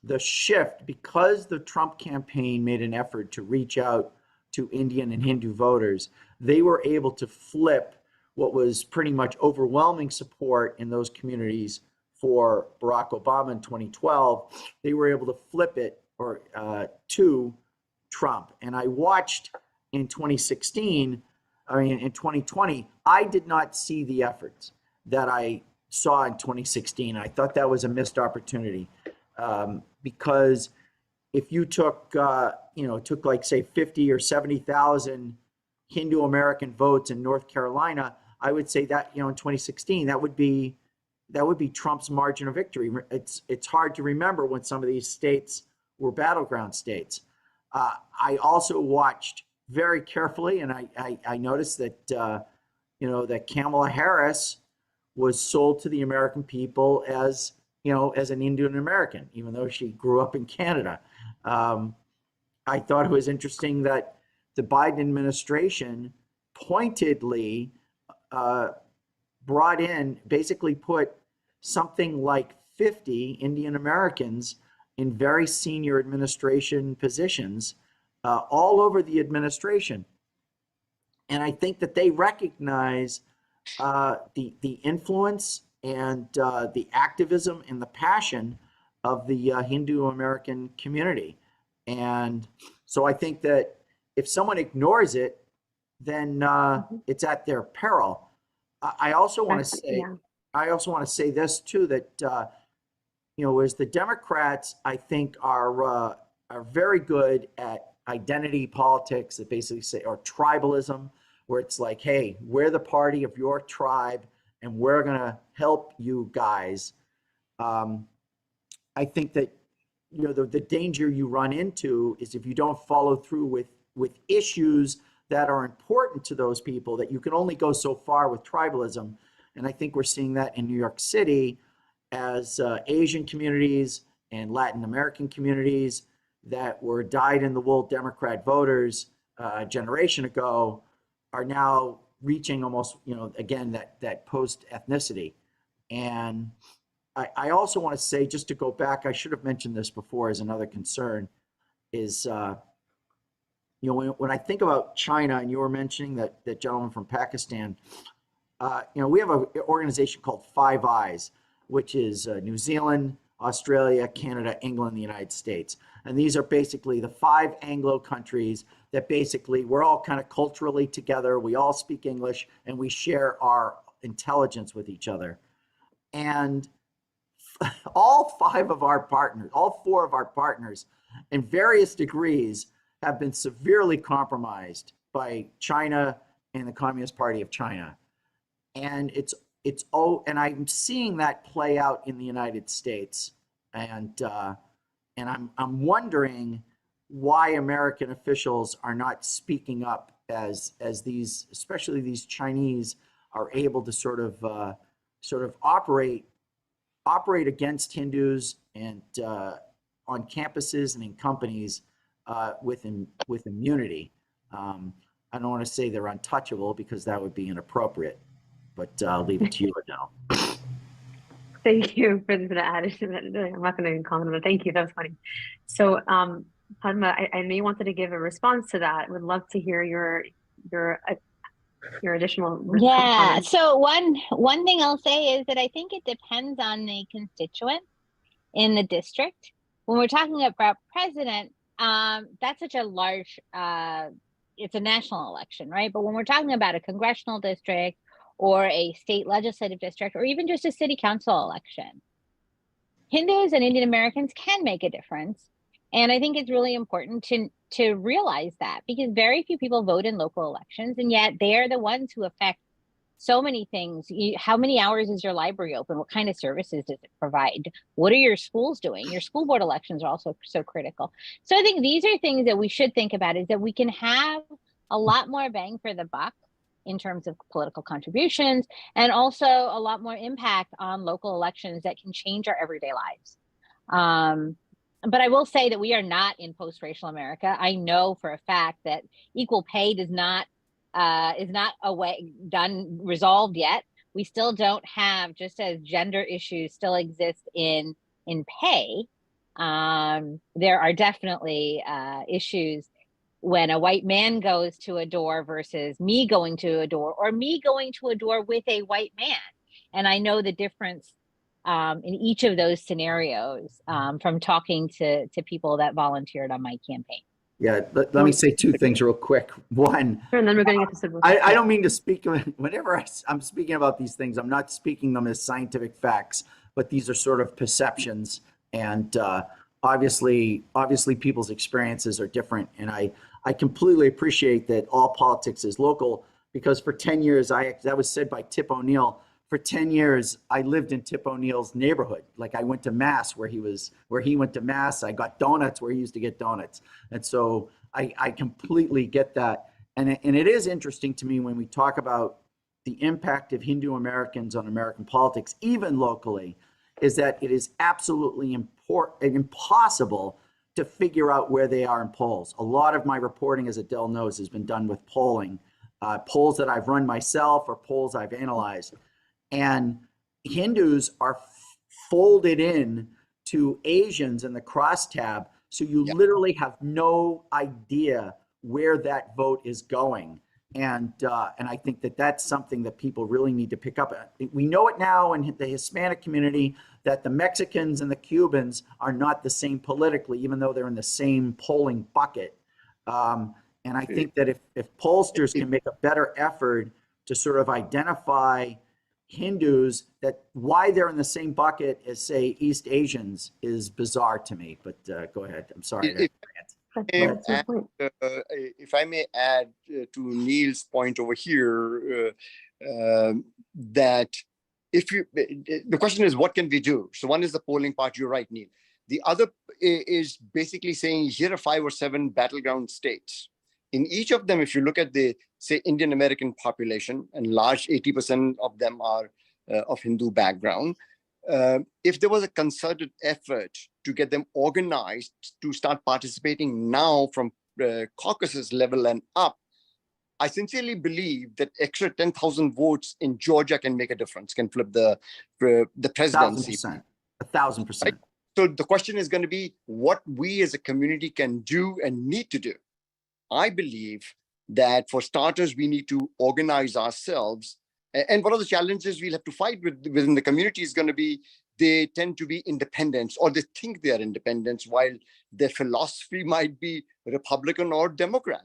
the shift, because the Trump campaign made an effort to reach out to Indian and Hindu voters, they were able to flip what was pretty much overwhelming support in those communities for Barack Obama in 2012. They were able to flip it to Trump. And I watched in 2016, in 2020, I did not see the efforts that I saw in 2016. I thought that was a missed opportunity, because if you took, took like say 50 or 70,000 Hindu American votes in North Carolina, I would say that, in 2016, that would be Trump's margin of victory. It's hard to remember when some of these states were battleground states. I also watched very carefully, and I noticed that, that Kamala Harris was sold to the American people as an Indian American, even though she grew up in Canada. I thought it was interesting that the Biden administration pointedly basically put something like 50 Indian Americans in very senior administration positions all over the administration. And I think that they recognize the influence and the activism and the passion of the Hindu American community. And so I think that if someone ignores it, then it's at their peril. I also want to say this too, that as the Democrats, I think are very good at identity politics, that basically say, or tribalism, where it's like, hey, we're the party of your tribe and we're going to help you guys. I think that the danger you run into is if you don't follow through with issues that are important to those people, that you can only go so far with tribalism. And I think we're seeing that in New York City as Asian communities and Latin American communities that were dyed-in-the-wool Democrat voters a generation ago are now reaching almost, again, that post-ethnicity. And I also want to say, just to go back, I should have mentioned this before as another concern, is when I think about China, and you were mentioning that gentleman from Pakistan, we have an organization called Five Eyes, which is New Zealand, Australia, Canada, England, and the United States. And these are basically the 5 Anglo countries that basically we're all kind of culturally together. We all speak English and we share our intelligence with each other. And all 4 of our partners in various degrees have been severely compromised by China and the Communist Party of China. And and I'm seeing that play out in the United States. And I'm wondering why American officials are not speaking up as these, especially these Chinese, are able to sort of operate against Hindus and on campuses and in companies with immunity. I don't want to say they're untouchable because that would be inappropriate, but I'll leave it to you, Adele. Thank you for the addition. I'm not going to comment, but thank you. That was funny. So, Padma, I know you wanted to give a response to that. Would love to hear your additional comments. So one thing I'll say is that I think it depends on the constituent in the district. When we're talking about president, that's such a large, it's a national election, right? But when we're talking about a congressional district or a state legislative district, or even just a city council election, Hindus and Indian Americans can make a difference. And I think it's really important to realize that, because very few people vote in local elections, and yet they are the ones who affect so many things. How many hours is your library open? What kind of services does it provide? What are your schools doing? Your school board elections are also so critical. So I think these are things that we should think about, is that we can have a lot more bang for the buck in terms of political contributions, and also a lot more impact on local elections that can change our everyday lives. But I will say that we are not in post-racial America. I know for a fact that equal pay is not resolved yet. We still don't have, just as gender issues still exist in pay, there are definitely issues when a white man goes to a door versus me going to a door, or me going to a door with a white man. And I know the difference in each of those scenarios from talking to people that volunteered on my campaign. Yeah, let me say 2 things real quick. One, sure, and then we're going to get to civil. I don't mean to speak, whenever I'm speaking about these things, I'm not speaking them as scientific facts, but these are sort of perceptions. And obviously people's experiences are different. And I completely appreciate that all politics is local, because for 10 years, that was said by Tip O'Neill, for 10 years, I lived in Tip O'Neill's neighborhood. Like, I went to mass where he went to mass. I got donuts where he used to get donuts. And so I completely get that. And it is interesting to me when we talk about the impact of Hindu Americans on American politics, even locally, is that it is absolutely impossible to figure out where they are in polls. A lot of my reporting, as Adele knows, has been done with polling, polls that I've run myself or polls I've analyzed. and Hindus are folded in to Asians in the crosstab. So you literally have no idea where that vote is going. And I think that that's something that people really need to pick up. We know it now in the Hispanic community that the Mexicans and the Cubans are not the same politically, even though they're in the same polling bucket. And I think that if pollsters can make a better effort to sort of identify Hindus, that why they're in the same bucket as, say, East Asians is bizarre to me. But go ahead. I'm sorry. If I may add to Neil's point over here, that if you, the question is, what can we do? So one is the polling part. You're right, Neil. The other is basically saying here are 5 or 7 battleground states. In each of them, if you look at the, say, Indian American population, and large 80% of them are of Hindu background, if there was a concerted effort to get them organized to start participating now from caucuses level and up, I sincerely believe that extra 10,000 votes in Georgia can make a difference, can flip the presidency. 1,000%. Right? So the question is going to be what we as a community can do and need to do. I believe that for starters, we need to organize ourselves. And one of the challenges we'll have to fight within the community is going to be they tend to be independents, or they think they are independents, while their philosophy might be Republican or Democrat.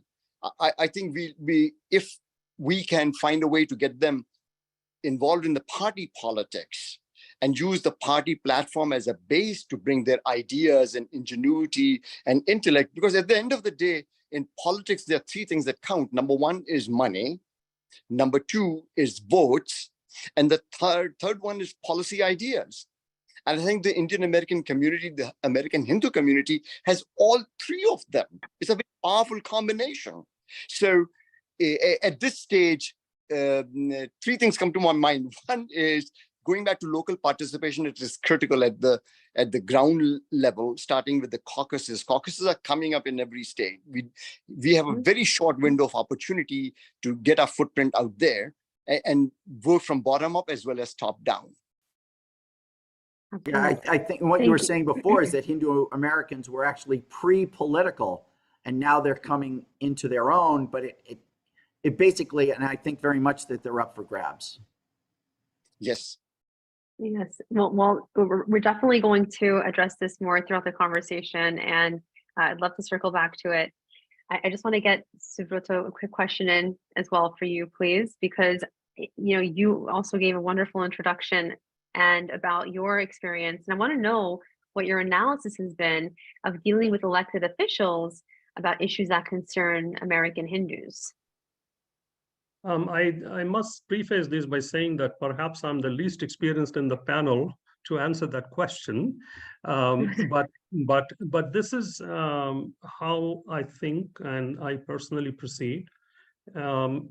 I think if we can find a way to get them involved in the party politics and use the party platform as a base to bring their ideas and ingenuity and intellect, because at the end of the day, in politics, there are 3 things that count. Number 1 is money. Number 2 is votes. And the third one is policy ideas. And I think the Indian American community, the American Hindu community, has all 3 of them. It's a very powerful combination. So at this stage, 3 things come to my mind. One is going back to local participation. It is critical at the ground level, starting with the caucuses. Caucuses are coming up in every state. We have a very short window of opportunity to get our footprint out there and vote from bottom up as well as top down. Yeah, I think what you were saying before is that Hindu Americans were actually pre-political, and now they're coming into their own, but it basically, and I think very much that they're up for grabs. Yes. Yes. Well, we're definitely going to address this more throughout the conversation, and I'd love to circle back to it. I just want to get Subroto a quick question in as well for you, please, because you also gave a wonderful introduction and about your experience, and I want to know what your analysis has been of dealing with elected officials about issues that concern American Hindus. I must preface this by saying that perhaps I'm the least experienced in the panel to answer that question, but this is how I think and I personally proceed. There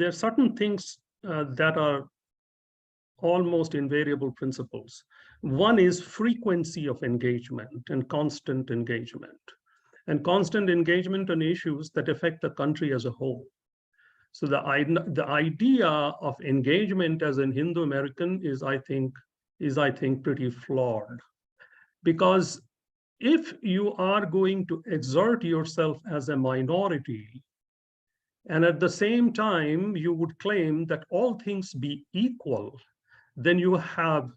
are certain things that are almost invariable principles. One is frequency of engagement and constant engagement on issues that affect the country as a whole. So the idea of engagement as an Hindu American is I think pretty flawed, because if you are going to exert yourself as a minority, and at the same time you would claim that all things be equal, then you have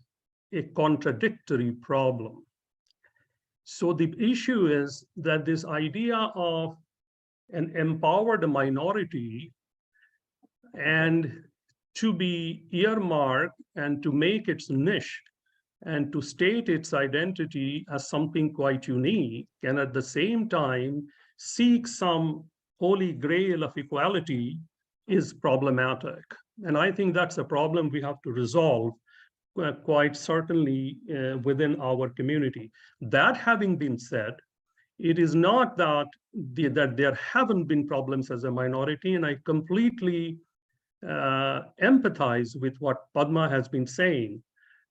a contradictory problem. So the issue is that this idea of an empowered minority and to be earmarked and to make its niche and to state its identity as something quite unique, and at the same time seek some holy grail of equality is problematic. And I think that's a problem we have to resolve quite certainly within our community. That having been said, it is not that there haven't been problems as a minority, and I completely empathize with what Padma has been saying,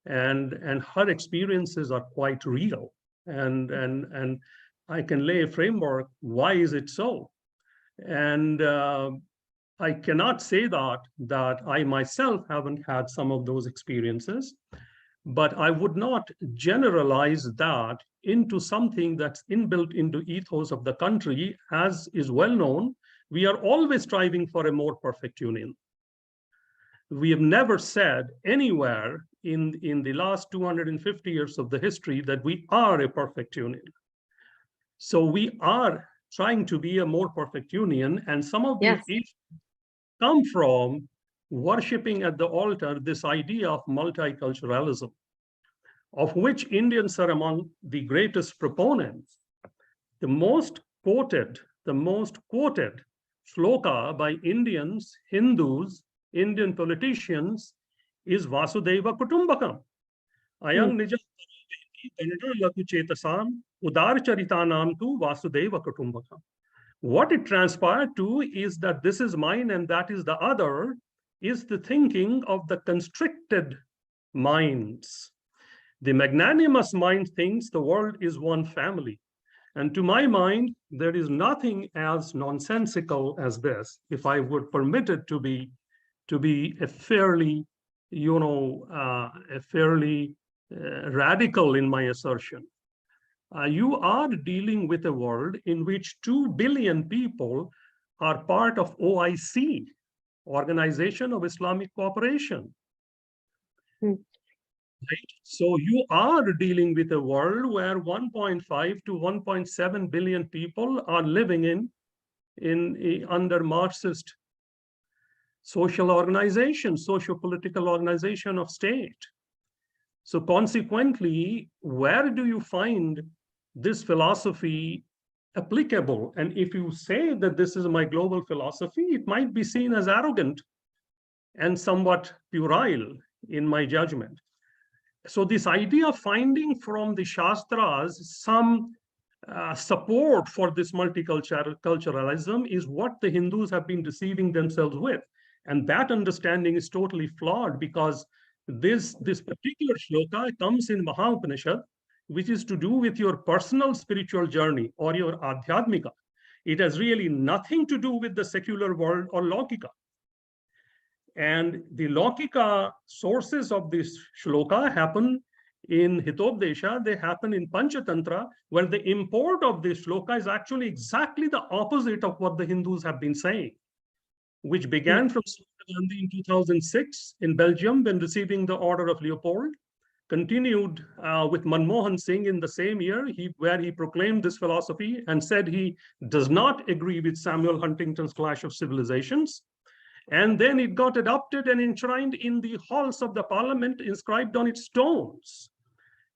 and her experiences are quite real, and I can lay a framework. Why is it so? And I cannot say that I myself haven't had some of those experiences, but I would not generalize that into something that's inbuilt into ethos of the country. As is well known, we are always striving for a more perfect union. We have never said anywhere in the last 250 years of the history that we are a perfect union. So we are trying to be a more perfect union, and some of these issues come from worshipping at the altar this idea of multiculturalism, of which Indians are among the greatest proponents. The most quoted shloka by Indians, Hindus, Indian politicians is Vasudeva Kutumbakam. Ayang nija laku chetasam udar charitanam tu Vasudeva Kutumbakam. What it transpired to is that this is mine and that is the other, is the thinking of the constricted minds. The magnanimous mind thinks the world is one family. And to my mind, there is nothing as nonsensical as this, if I would permit it to be a fairly, radical in my assertion. You are dealing with a world in which 2 billion people are part of OIC, Organization of Islamic Cooperation. Right? So you are dealing with a world where 1.5 to 1.7 billion people are living under Marxist social organization, socio-political organization of state. So consequently, where do you find this philosophy applicable? And if you say that this is my global philosophy, it might be seen as arrogant and somewhat puerile in my judgment. So this idea of finding from the Shastras some support for this multiculturalism is what the Hindus have been deceiving themselves with. And that understanding is totally flawed, because this particular shloka comes in Maha Upanishad, which is to do with your personal spiritual journey or your adhyatmika. It has really nothing to do with the secular world or Laukika. And the Laukika sources of this shloka happen in Hitopdesha, they happen in Panchatantra, where the import of this shloka is actually exactly the opposite of what the Hindus have been saying, which began from Gandhi in 2006 in Belgium when receiving the Order of Leopold, continued with Manmohan Singh in the same year, where he proclaimed this philosophy and said he does not agree with Samuel Huntington's Clash of Civilizations. And then it got adopted and enshrined in the halls of the parliament, inscribed on its stones.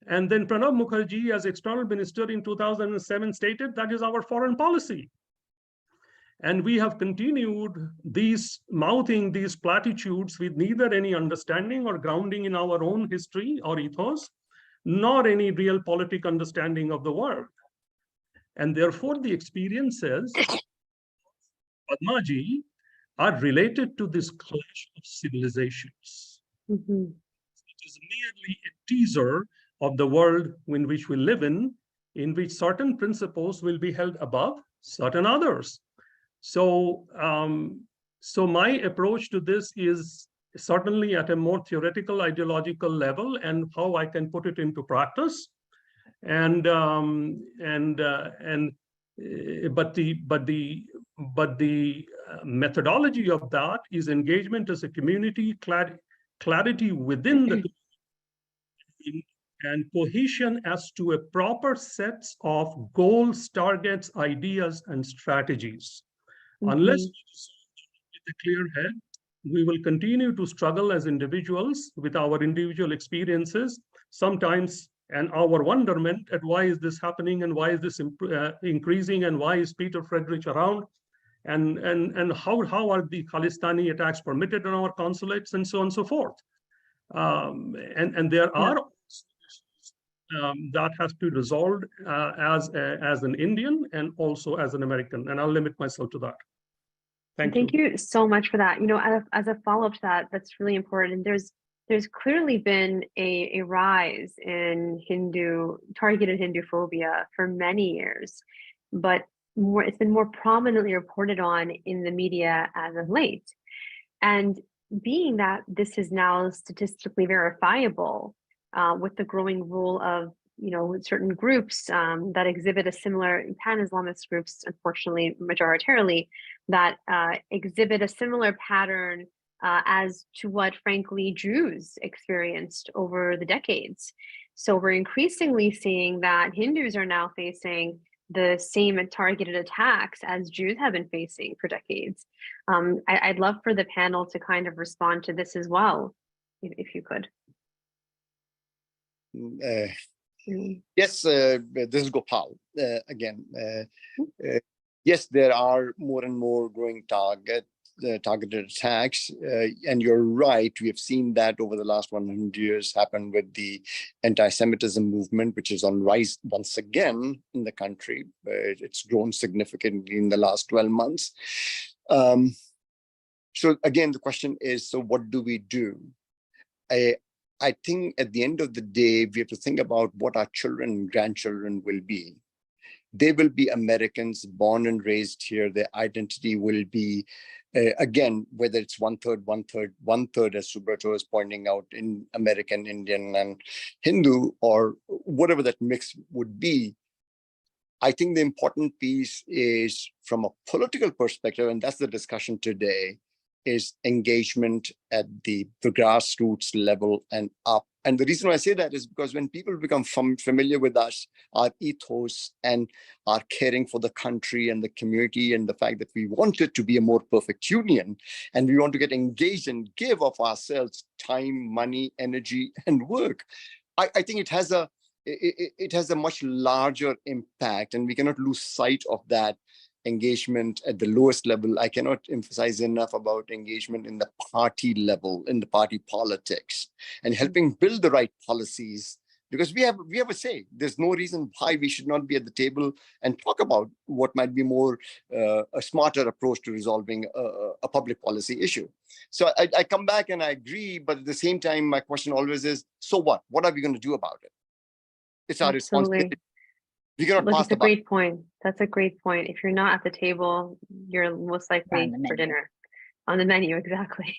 And then Pranab Mukherjee, as external minister in 2007, stated that is our foreign policy. And we have continued mouthing these platitudes with neither any understanding or grounding in our own history or ethos, nor any real politic understanding of the world. And therefore, the experiences of Padmaji are related to this clash of civilizations. It is merely a teaser of the world in which we live in which certain principles will be held above certain others. So, so my approach to this is certainly at a more theoretical, ideological level, and how I can put it into practice. But the methodology of that is engagement as a community, clarity within the community, and cohesion as to a proper sets of goals, targets, ideas, and strategies. Unless we with a clear head, we will continue to struggle as individuals with our individual experiences, sometimes, and our wonderment at why is this happening and why is this increasing and why is Peter Friedrich around, and how are the Khalistani attacks permitted on our consulates, and so on and so forth. And there are that has to be resolved as an Indian and also as an American, and I'll limit myself to that. Thank you so much for that. You know, as a follow-up to that, that's really important. There's clearly been a rise in targeted Hindu phobia for many years, but it's been more prominently reported on in the media as of late. And being that this is now statistically verifiable, with the growing role of certain groups that exhibit a similar pan-Islamist groups, unfortunately, majoritarily, that exhibit a similar pattern as to what, frankly, Jews experienced over the decades. So we're increasingly seeing that Hindus are now facing the same targeted attacks as Jews have been facing for decades. I'd love for the panel to kind of respond to this as well, if you could. Yes, this is Gopal again. Yes, there are more and more growing targeted attacks, and you're right. We have seen that over the last 100 years happen with the anti-Semitism movement, which is on rise once again in the country. It's grown significantly in the last 12 months. So again, the question is, so what do we do? I think at the end of the day, we have to think about what our children and grandchildren will be. They will be Americans born and raised here. Their identity will be, again, whether it's one third, as Subrato is pointing out, in American, Indian, and Hindu, or whatever that mix would be. I think the important piece is from a political perspective, and that's the discussion today, is engagement at the grassroots level and up. And the reason why I say that is because when people become familiar with us, our ethos, and our caring for the country and the community, and the fact that we want it to be a more perfect union, and we want to get engaged and give of ourselves time, money, energy, and work, I think it has a much larger impact, and we cannot lose sight of that engagement at the lowest level. I cannot emphasize enough about engagement in the party level, in the party politics, and helping build the right policies, because we have a say. There's no reason why we should not be at the table and talk about what might be more a smarter approach to resolving a public policy issue. So I come back and I agree, but at the same time, my question always is, so what? What are we going to do about it? It's our responsibility. We cannot pass That's a great point. That's a great point. If you're not at the table, you're most likely for dinner. On the menu, exactly.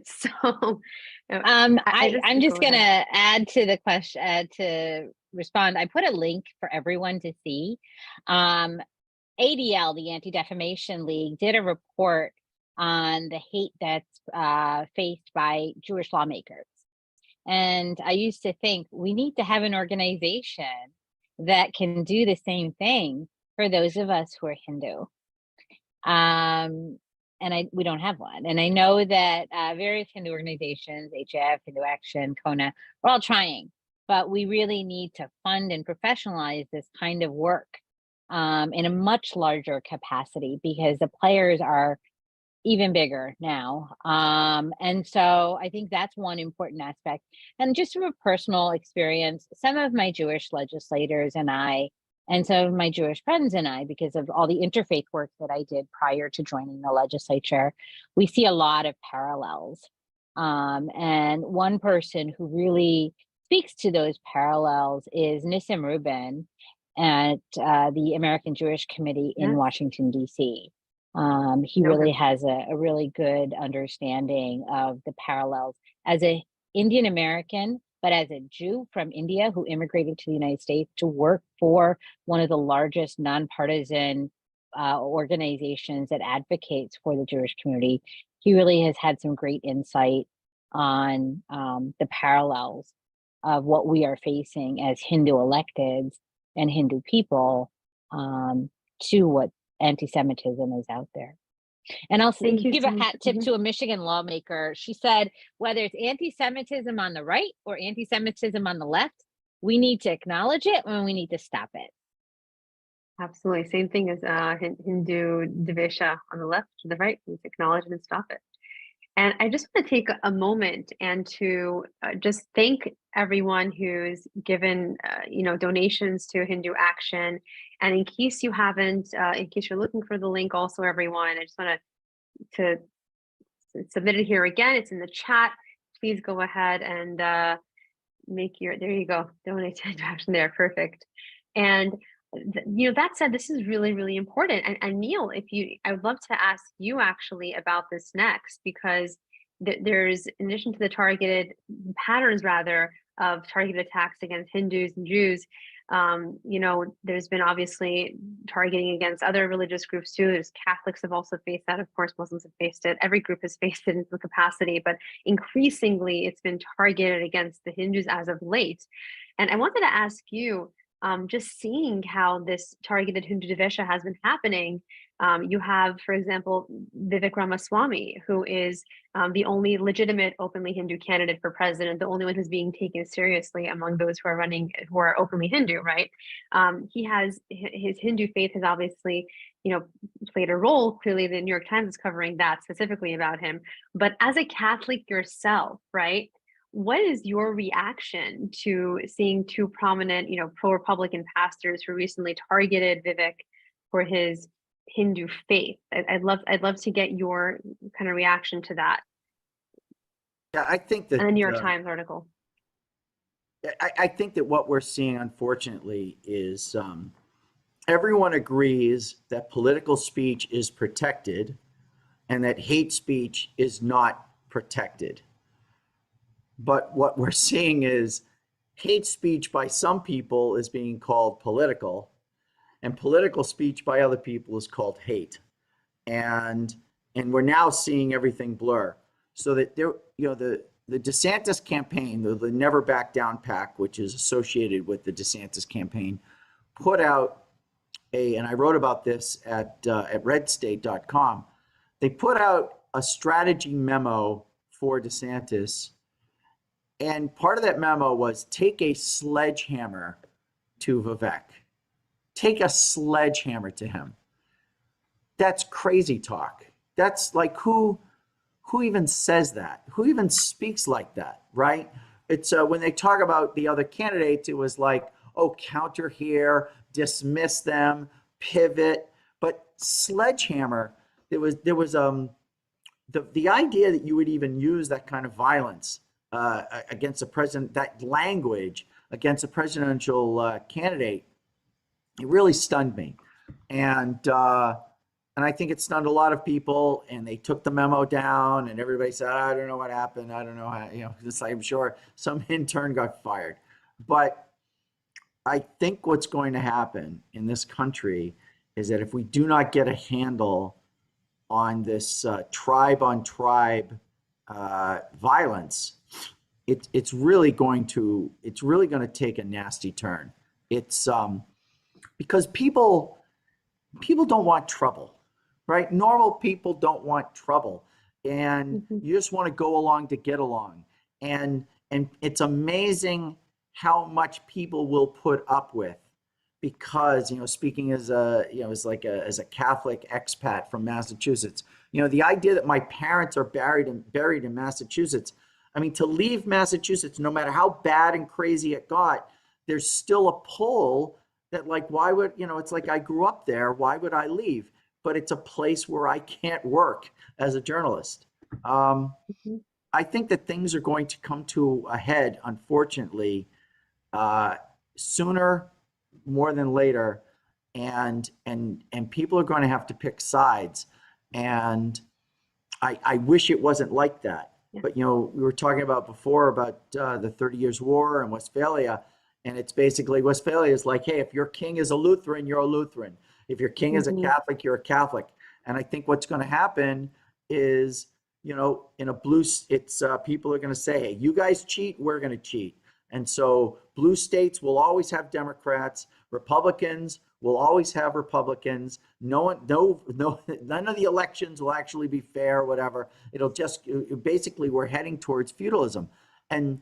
So I'm just gonna add to the question to respond. I put a link for everyone to see. ADL, the Anti-Defamation League, did a report on the hate that's faced by Jewish lawmakers. And I used to think we need to have an organization that can do the same thing for those of us who are Hindu. And we don't have one. And I know that various Hindu organizations, HF, HinduACTion, Kona, we're all trying, but we really need to fund and professionalize this kind of work in a much larger capacity, because the players are even bigger now. And so I think that's one important aspect. And just from a personal experience, some of my Jewish legislators and I, and some of my Jewish friends and I, because of all the interfaith work that I did prior to joining the legislature, we see a lot of parallels. And one person who really speaks to those parallels is Nissim Rubin at the American Jewish Committee in Washington, D.C. He really has a really good understanding of the parallels as an Indian American, but as a Jew from India who immigrated to the United States to work for one of the largest nonpartisan organizations that advocates for the Jewish community. He really has had some great insight on the parallels of what we are facing as Hindu electeds and Hindu people to what anti-Semitism is out there. And I'll give a hat tip to a Michigan lawmaker. She said, whether it's anti-Semitism on the right or anti-Semitism on the left, we need to acknowledge it and we need to stop it. Absolutely. Same thing as Hindu Devesha on the left, to the right, we need to acknowledge it and stop it. And I just want to take a moment and to just thank everyone who's given, donations to HinduACTion. And in case you haven't, in case you're looking for the link, also everyone, I just want to submit it here again. It's in the chat. Please go ahead and there you go, donate to HinduACTion there. Perfect. And That said, this is really, really important. And Neil, I would love to ask you actually about this next, because there's, in addition to the targeted patterns, rather, of targeted attacks against Hindus and Jews, there's been obviously targeting against other religious groups too. There's Catholics have also faced that. Of course, Muslims have faced it. Every group has faced it in some capacity, but increasingly it's been targeted against the Hindus as of late. And I wanted to ask you, just seeing how this targeted Hindu Dvesha has been happening. You have, for example, Vivek Ramaswamy, who is the only legitimate openly Hindu candidate for president, the only one who's being taken seriously among those who are running, who are openly Hindu, right? He has, his Hindu faith has obviously, played a role. Clearly, the New York Times is covering that specifically about him. But as a Catholic yourself, right? What is your reaction to seeing two prominent, pro-Republican pastors who recently targeted Vivek for his Hindu faith? I'd love to get your kind of reaction to that. Yeah, I think that and the New York Times article. I think that what we're seeing, unfortunately, is everyone agrees that political speech is protected and that hate speech is not protected. But what we're seeing is hate speech by some people is being called political, and political speech by other people is called hate. And we're now seeing everything blur. So that there, the DeSantis campaign, the Never Back Down PAC, which is associated with the DeSantis campaign, put out and I wrote about this at redstate.com. They put out a strategy memo for DeSantis. And part of that memo was take a sledgehammer to Vivek. Take a sledgehammer to him. That's crazy talk. That's like, who even says that? Who even speaks like that, right? It's when they talk about the other candidates, it was like, oh, counter here, dismiss them, pivot. But sledgehammer, there was the idea that you would even use that kind of violence against a president, that language against a presidential candidate, it really stunned me. And I think it stunned a lot of people, and they took the memo down and everybody said, I don't know what happened. I don't know how, I'm sure some intern got fired. But I think what's going to happen in this country is that if we do not get a handle on this tribe on tribe violence, it's really going to take a nasty turn. It's because people don't want trouble, right? Normal people don't want trouble, and you just want to go along to get along. And it's amazing how much people will put up with, because speaking as as a Catholic expat from Massachusetts, the idea that my parents are buried in Massachusetts. I mean, to leave Massachusetts, no matter how bad and crazy it got, there's still a pull that, like, why would, it's like I grew up there, why would I leave? But it's a place where I can't work as a journalist. I think that things are going to come to a head, unfortunately, sooner more than later, and people are going to have to pick sides. And I wish it wasn't like that. Yeah. But we were talking about before about the 30 Years' War and Westphalia, and it's basically Westphalia is like, hey, if your king is a Lutheran, you're a Lutheran. If your king is a Catholic, you're a Catholic. And I think what's going to happen is, in a blue, it's people are going to say, hey, you guys cheat, we're going to cheat. And so blue states will always have Democrats, Republicans will always have Republicans. None of the elections will actually be fair, whatever. It'll just, basically, we're heading towards feudalism. And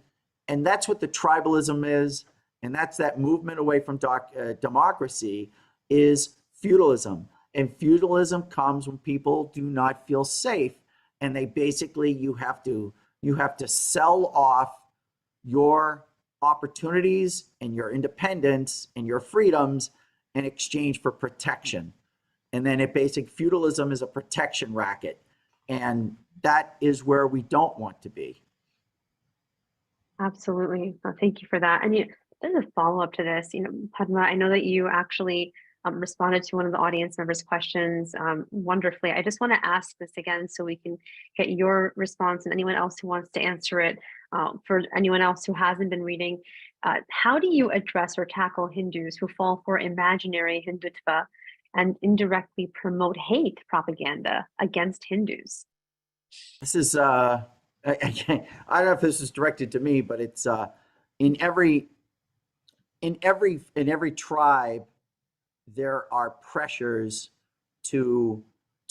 that's what the tribalism is. And that's that movement away from democracy is feudalism. And feudalism comes when people do not feel safe. And they basically, you have to sell off your opportunities and your independence and your freedoms in exchange for protection. And then feudalism is a protection racket. And that is where we don't want to be. Absolutely. Well, thank you for that. And there's a follow-up to this. Padma, I know that you actually responded to one of the audience members' questions wonderfully. I just want to ask this again so we can get your response and anyone else who wants to answer it. For anyone else who hasn't been reading, how do you address or tackle Hindus who fall for imaginary Hindutva and indirectly promote hate propaganda against Hindus? This is I don't know if this is directed to me, but it's in every tribe there are pressures to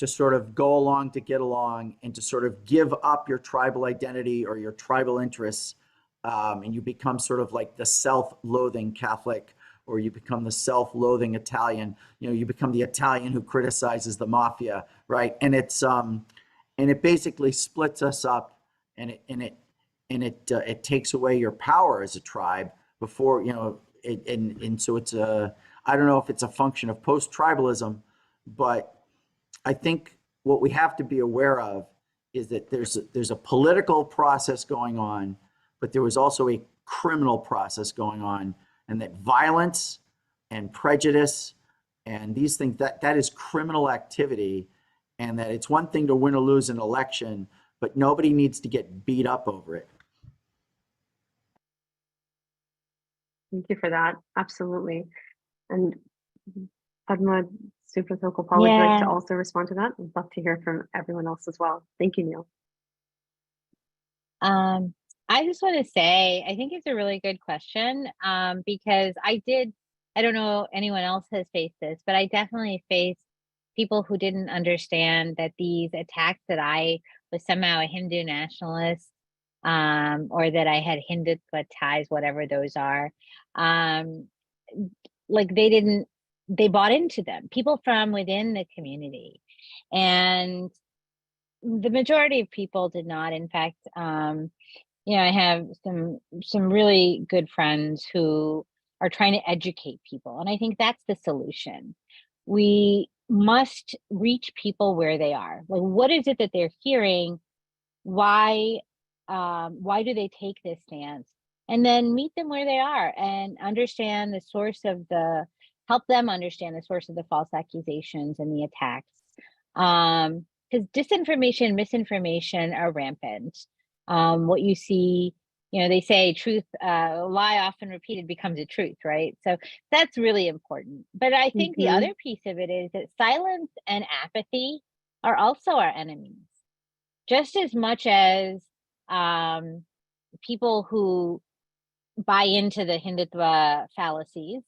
sort of go along to get along and to sort of give up your tribal identity or your tribal interests, and you become sort of like the self-loathing Catholic, or you become the self-loathing Italian. You become the Italian who criticizes the mafia, right? And it's and it basically splits us up, and it takes away your power as a tribe before and so it's I don't know if it's a function of post-tribalism, but I think what we have to be aware of is that there's a political process going on, but there was also a criminal process going on, and that violence and prejudice and these things, that is criminal activity, and that it's one thing to win or lose an election, but nobody needs to get beat up over it. Thank you for that. Absolutely. And Padma Suprathokopal, would you like to also respond to that? I'd love to hear from everyone else as well. Thank you, Neil. I just want to say, I think it's a really good question, because I don't know anyone else has faced this, but I definitely faced people who didn't understand that these attacks that I was somehow a Hindu nationalist, or that I had Hindutva ties, whatever those are. Like they bought into them, people from within the community. And the majority of people did not. In fact, I have some really good friends who are trying to educate people. And I think that's the solution. We must reach people where they are. Like, what is it that they're hearing? Why do they take this stance? And then meet them where they are and understand the source of help them understand the source of the false accusations and the attacks. Because disinformation, misinformation are rampant. What you see, they say truth, a lie often repeated becomes a truth, right? So that's really important. But I think the other piece of it is that silence and apathy are also our enemies. Just as much as people who buy into the Hindutva fallacies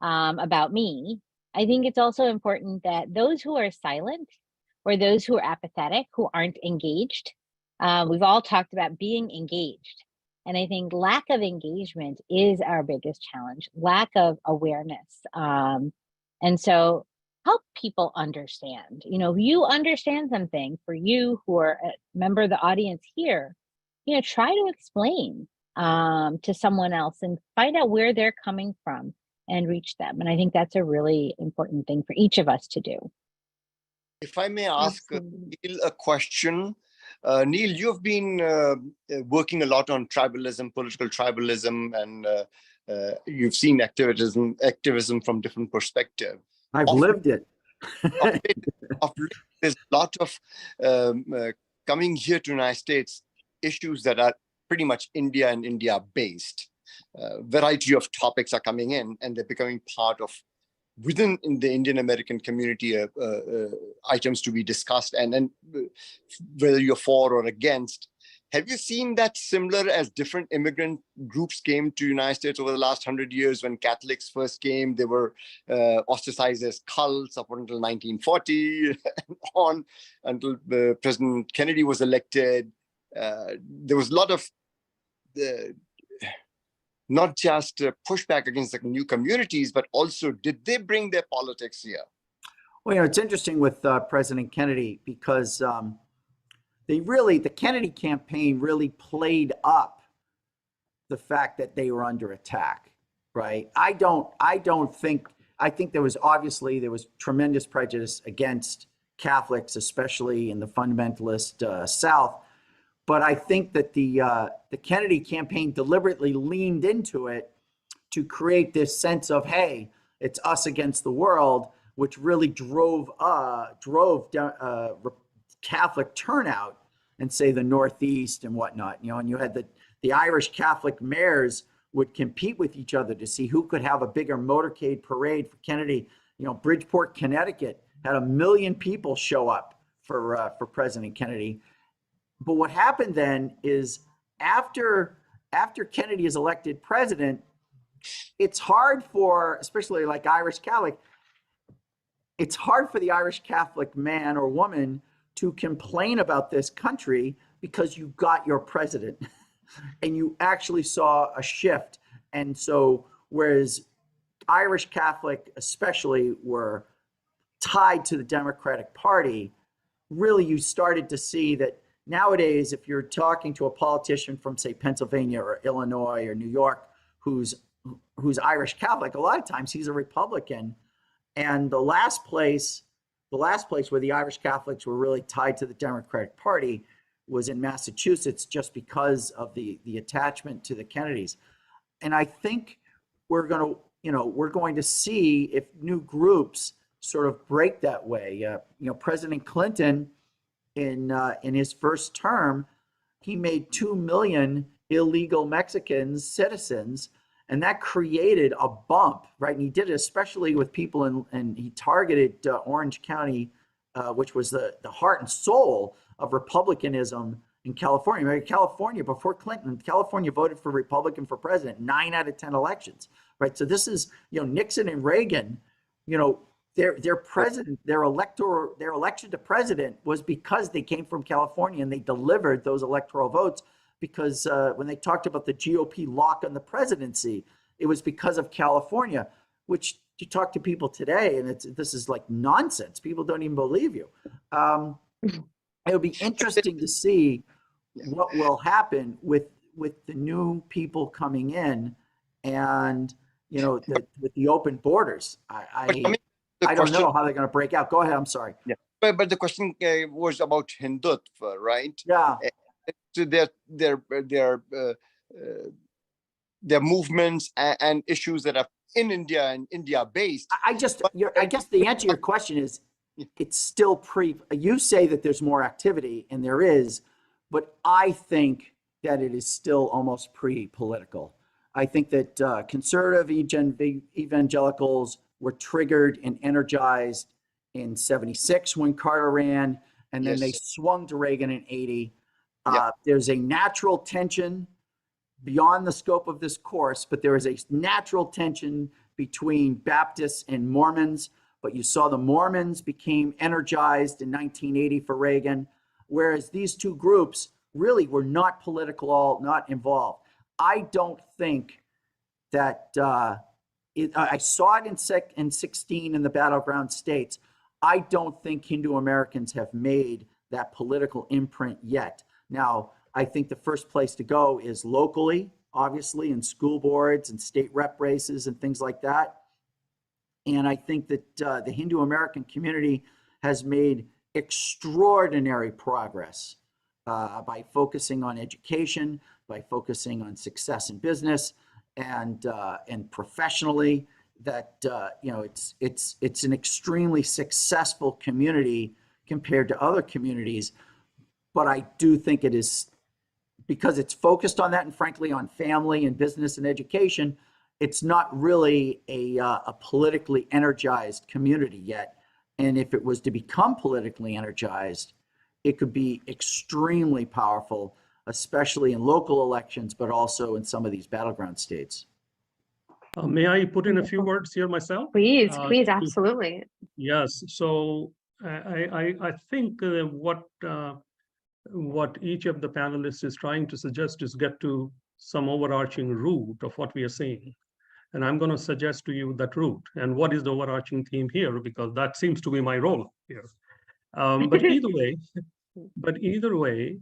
about me, I think it's also important that those who are silent or those who are apathetic, who aren't engaged, we've all talked about being engaged. And I think lack of engagement is our biggest challenge, lack of awareness. And so help people understand. If you understand something, for you who are a member of the audience here, try to explain to someone else and find out where they're coming from and reach them. And I think that's a really important thing for each of us to do. If I may ask Neil a question. Neil, you've been working a lot on tribalism, political tribalism, and you've seen activism from different perspectives. I've lived it. There's a lot of coming here to the United States issues that are pretty much India and India based. Variety of topics are coming in, and they're becoming part of within in the Indian American community items to be discussed, and then whether you're for or against. Have you seen that similar as different immigrant groups came to the United States over the last 100 years? When Catholics first came, they were ostracized as cults up until 1940 and on until President Kennedy was elected. There was a lot of not just pushback against the new communities, but also did they bring their politics here? Well, it's interesting with President Kennedy because the Kennedy campaign really played up the fact that they were under attack, right? I think there was tremendous prejudice against Catholics, especially in the fundamentalist South. But I think that the Kennedy campaign deliberately leaned into it to create this sense of, hey, it's us against the world, which really drove Catholic turnout in, say, the Northeast and whatnot. And you had the Irish Catholic mayors would compete with each other to see who could have a bigger motorcade parade for Kennedy. Bridgeport, Connecticut had 1 million people show up for President Kennedy. But what happened then is after Kennedy is elected president, it's hard for, especially like Irish Catholic, it's hard for the Irish Catholic man or woman to complain about this country because you got your president and you actually saw a shift. And so, whereas Irish Catholic especially were tied to the Democratic Party, really you started to see that nowadays, if you're talking to a politician from, say, Pennsylvania or Illinois or New York who's Irish Catholic, a lot of times he's a Republican. And the last place where the Irish Catholics were really tied to the Democratic Party was in Massachusetts, just because of the attachment to the Kennedys. And I think we're going to see if new groups sort of break that way. President Clinton, in his first term, he made 2 million illegal Mexicans citizens, and that created a bump, right? And he did it especially with people and he targeted Orange County, which was the heart and soul of Republicanism in California. Remember, California, before Clinton, California voted for Republican for president 9 out of 10 elections, right? So this is, Nixon and Reagan, their president, their election to president was because they came from California and they delivered those electoral votes. Because when they talked about the GOP lock on the presidency, it was because of California, which you talk to people today and this is like nonsense. People don't even believe you. It'll be interesting to see what will happen with the new people coming in and, with the open borders. I don't know how they're going to break out. Go ahead. I'm sorry. Yeah. But the question was about Hindutva, right? Yeah. So their movements and issues that are in India and India based. I guess the answer to your question is it's still you say that there's more activity, and there is, but I think that it is still almost pre-political. I think that conservative evangelicals were triggered and energized in 76 when Carter ran, and then they swung to Reagan in 80. There's a natural tension beyond the scope of this course, but there is a natural tension between Baptists and Mormons. But you saw the Mormons became energized in 1980 for Reagan, whereas these two groups really were not not involved. I don't think that I saw it in 16 in the battleground states. I don't think Hindu Americans have made that political imprint yet. Now, I think the first place to go is locally, obviously, in school boards and state rep races and things like that. And I think that the Hindu American community has made extraordinary progress by focusing on education, by focusing on success in business, and professionally. That it's an extremely successful community compared to other communities. But I do think it is, because it's focused on that and frankly on family and business and education, it's not really a politically energized community yet. And if it was to become politically energized, it could be extremely powerful, especially in local elections, but also in some of these battleground states. May I put in a few words here myself? Please, absolutely. Yes. So I think what each of the panelists is trying to suggest is get to some overarching root of what we are saying. And I'm going to suggest to you that root and what is the overarching theme here, because that seems to be my role here. But either way,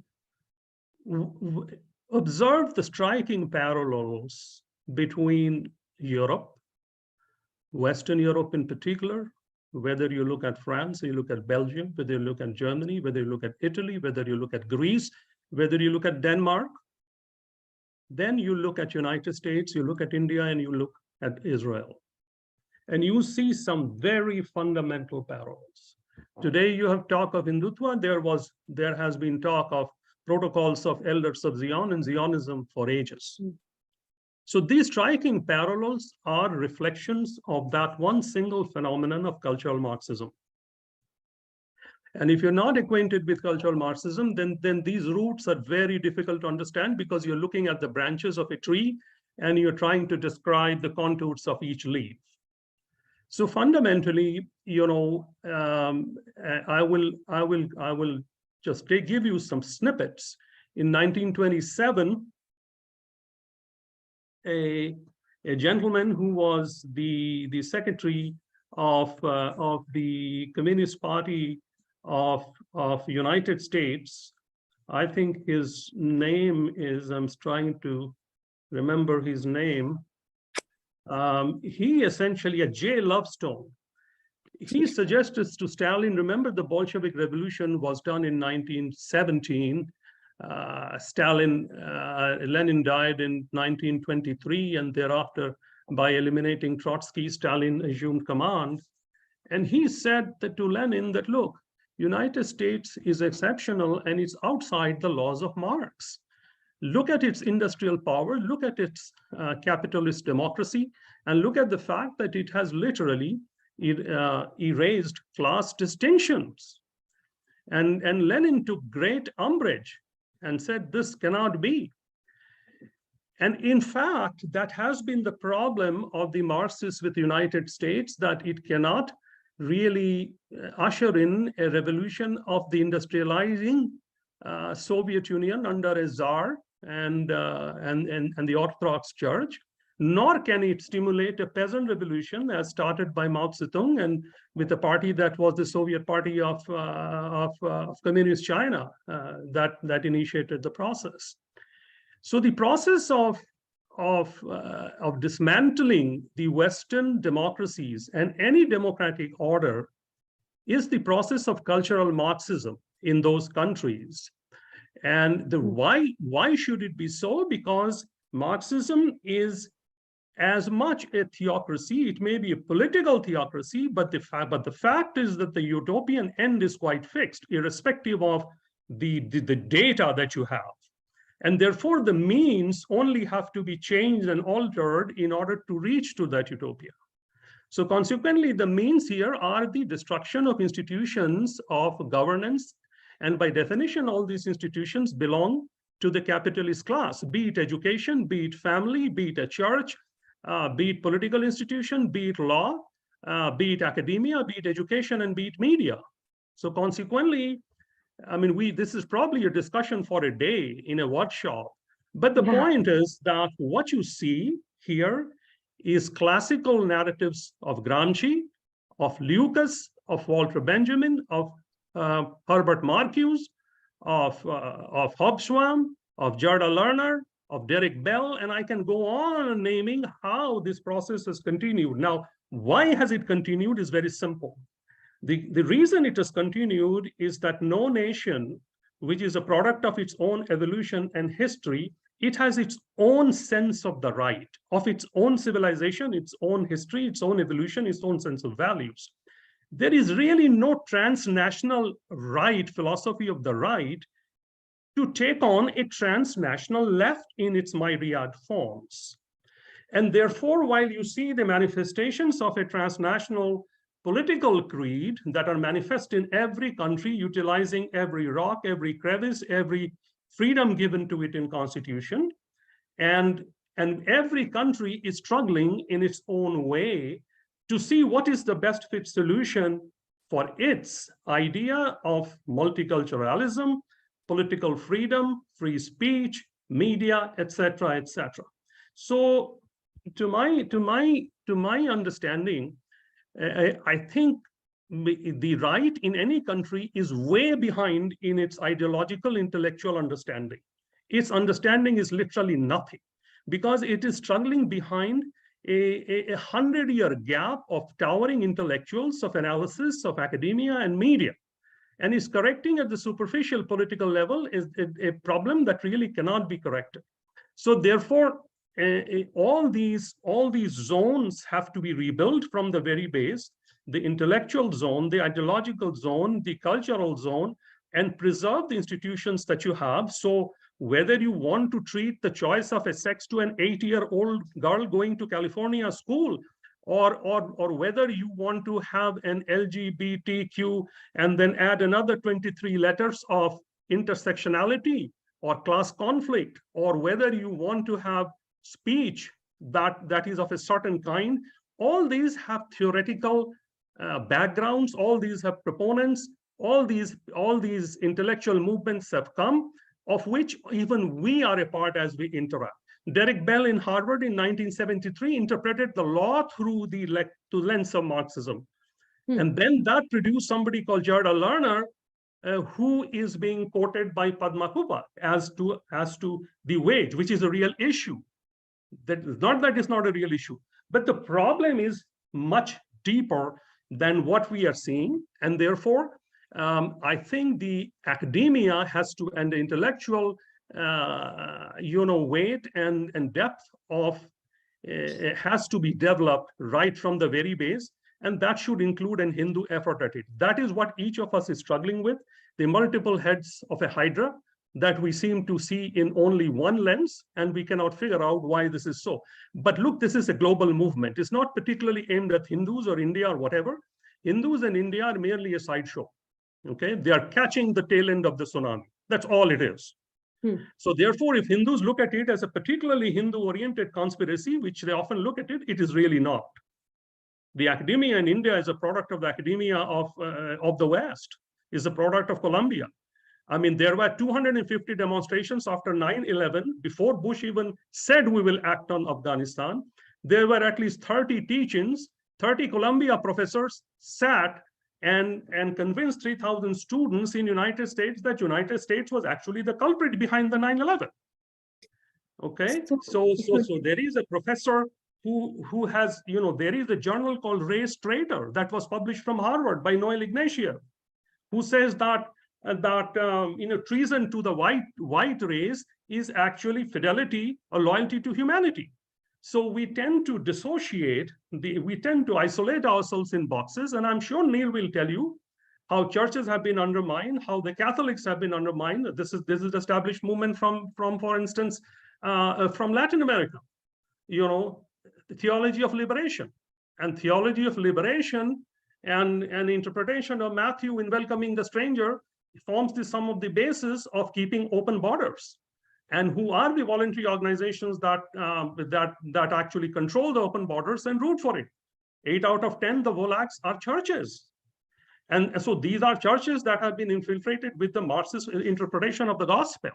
observe the striking parallels between Europe, Western Europe in particular, whether you look at France, or you look at Belgium, whether you look at Germany, whether you look at Italy, whether you look at Greece, whether you look at Denmark, then you look at United States, you look at India, and you look at Israel. And you see some very fundamental parallels. Today you have talk of Hindutva, there has been talk of protocols of elders of Zion and Zionism for ages. So these striking parallels are reflections of that one single phenomenon of cultural Marxism. And if you're not acquainted with cultural Marxism, then these roots are very difficult to understand, because you're looking at the branches of a tree and you're trying to describe the contours of each leaf. So fundamentally, you know, I will just give you some snippets. In 1927, a gentleman who was the secretary of the Communist Party of United States, I think his name is, I'm trying to remember his name. He essentially, J. Lovestone, he suggested to Stalin, remember the Bolshevik Revolution was done in 1917. Lenin died in 1923, and thereafter, by eliminating Trotsky, Stalin assumed command. And he said that to Lenin that, look, United States is exceptional and it's outside the laws of Marx. Look at its industrial power, look at its capitalist democracy, and look at the fact that it has literally erased class distinctions. And Lenin took great umbrage and said, this cannot be. And in fact, that has been the problem of the Marxists with the United States, that it cannot really usher in a revolution of the industrializing Soviet Union under a czar and the Orthodox Church, nor can it stimulate a peasant revolution as started by Mao Zedong and with a party that was the Soviet Party of Communist China that initiated the process. So the process of dismantling the Western democracies and any democratic order is the process of cultural Marxism in those countries. And why should it be so? Because Marxism is as much a theocracy, it may be a political theocracy, but the fact is that the utopian end is quite fixed, irrespective of the data that you have. And therefore, the means only have to be changed and altered in order to reach to that utopia. So consequently, the means here are the destruction of institutions of governance. And by definition, all these institutions belong to the capitalist class, be it education, be it family, be it a church, be it political institution, be it law, be it academia, be it education, and be it media. So consequently, I mean, this is probably a discussion for a day in a workshop. But the point is that what you see here is classical narratives of Gramsci, of Lucas, of Walter Benjamin, of Herbert Marcuse, of Hobsbawm, of Gerda Lerner, of Derek Bell, and I can go on naming how this process has continued. Now, why has it continued is very simple. The reason it has continued is that no nation, which is a product of its own evolution and history, it has its own sense of the right, of its own civilization, its own history, its own evolution, its own sense of values. There is really no transnational right, philosophy of the right, to take on a transnational left in its myriad forms. And therefore, while you see the manifestations of a transnational political creed that are manifest in every country, utilizing every rock, every crevice, every freedom given to it in constitution, and every country is struggling in its own way to see what is the best fit solution for its idea of multiculturalism, political freedom, free speech, media, etc., etc. So, to my understanding, I think the right in any country is way behind in its ideological, intellectual understanding. Its understanding is literally nothing, because it is struggling behind a 100-year gap of towering intellectuals, of analysis, of academia and media. And is correcting at the superficial political level is a problem that really cannot be corrected. So therefore, all these zones have to be rebuilt from the very base, the intellectual zone, the ideological zone, the cultural zone, and preserve the institutions that you have. So whether you want to treat the choice of a sex to an 8-year-old girl going to California school, or whether you want to have an LGBTQ and then add another 23 letters of intersectionality or class conflict, or whether you want to have speech that is of a certain kind, all these have theoretical backgrounds, all these have proponents, all these intellectual movements have come, of which even we are a part as we interact. Derek Bell in Harvard in 1973 interpreted the law through the lens of Marxism. And then that produced somebody called Gerda Lerner, who is being quoted by Padma Kubba as to the wage, which is a real issue. That is not that it's not a real issue, but the problem is much deeper than what we are seeing. And therefore, I think the academia has to, and the intellectual weight and depth of has to be developed right from the very base, and that should include an Hindu effort at it. That is what each of us is struggling with, the multiple heads of a hydra that we seem to see in only one lens, and we cannot figure out why this is so. But look, this is a global movement. It's not particularly aimed at Hindus or India or whatever. Hindus and India are merely a sideshow. Okay, they are catching the tail end of the tsunami. That's all it is. So therefore, if Hindus look at it as a particularly Hindu-oriented conspiracy, which they often look at it, it is really not. The academia in India is a product of the academia of the West, is a product of Columbia. I mean, there were 250 demonstrations after 9/11, before Bush even said we will act on Afghanistan. There were at least 30 teach-ins, 30 Columbia professors sat and convinced 3,000 students in United States that United States was actually the culprit behind the 9/11. Okay, so there is a professor who has, there is a journal called Race Traitor that was published from Harvard by Noel Ignatieff, who says that treason to the white race is actually fidelity or loyalty to humanity. So we tend to dissociate, we tend to isolate ourselves in boxes, and I'm sure Neil will tell you how churches have been undermined, how the Catholics have been undermined. This is established movement from for instance, from Latin America, the theology of liberation. And theology of liberation and interpretation of Matthew in welcoming the stranger forms some of the basis of keeping open borders. And who are the voluntary organizations that actually control the open borders and root for it? 8 out of 10, the Volaks are churches. And so these are churches that have been infiltrated with the Marxist interpretation of the gospel.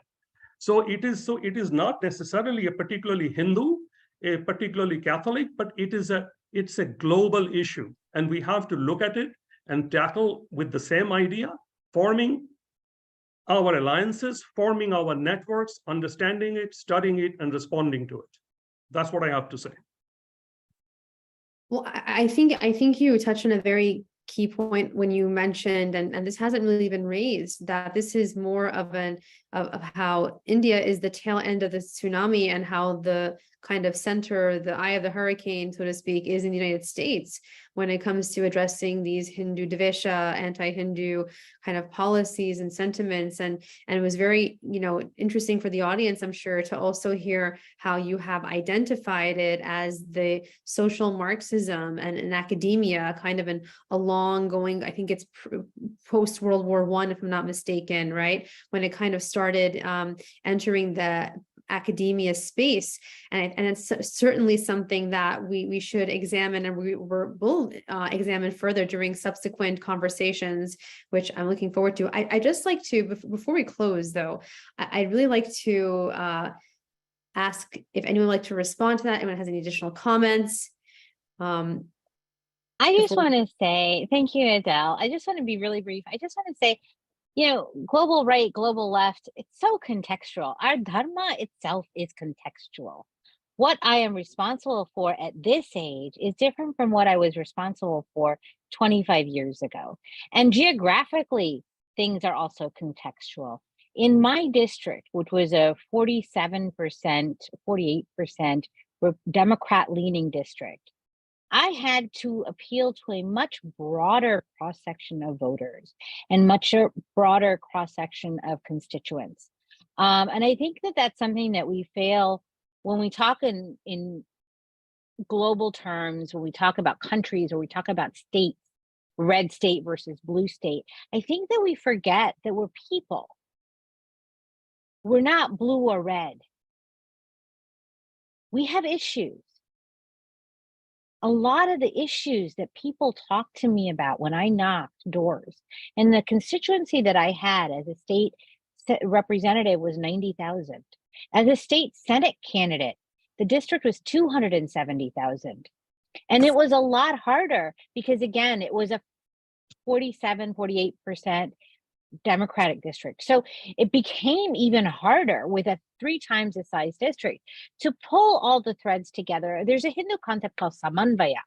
So it is not necessarily a particularly Hindu, a particularly Catholic, but it's a global issue. And we have to look at it and tackle with the same idea, forming our alliances, forming our networks, understanding it, studying it, and responding to it. That's what I have to say. Well, I think you touched on a very key point when you mentioned, and this hasn't really been raised, that this is more of how India is the tail end of the tsunami, and how the kind of center, the eye of the hurricane, so to speak, is in the United States when it comes to addressing these Hindu Dvesha, anti-Hindu kind of policies and sentiments. And it was very, interesting for the audience, I'm sure, to also hear how you have identified it as the social Marxism and academia, kind of a long going, I think it's post World War I, if I'm not mistaken, right? When it kind of started entering the academia space, and it's certainly something that we should examine, and we will examine further during subsequent conversations, which I'm looking forward to. I just like to, before we close though, I'd really like to ask if anyone would like to respond to that, anyone has any additional comments. I just want to say, thank you, Adele. I just want to be really brief. I just want to say, global right, global left, it's so contextual. Our dharma itself is contextual. What I am responsible for at this age is different from what I was responsible for 25 years ago. And geographically, things are also contextual. In my district, which was a 47%, 48% Democrat-leaning district, I had to appeal to a much broader cross-section of voters and much broader cross-section of constituents. And I think that that's something that we fail when we talk in global terms, when we talk about countries, or we talk about states, red state versus blue state. I think that we forget that we're people. We're not blue or red. We have issues. A lot of the issues that people talk to me about when I knocked doors, and the constituency that I had as a state representative was 90,000. As a state Senate candidate, the district was 270,000. And it was a lot harder because, again, it was a 47, 48% Democratic district. So it became even harder with a 3 times the size district to pull all the threads together. There's a Hindu concept called samanvaya.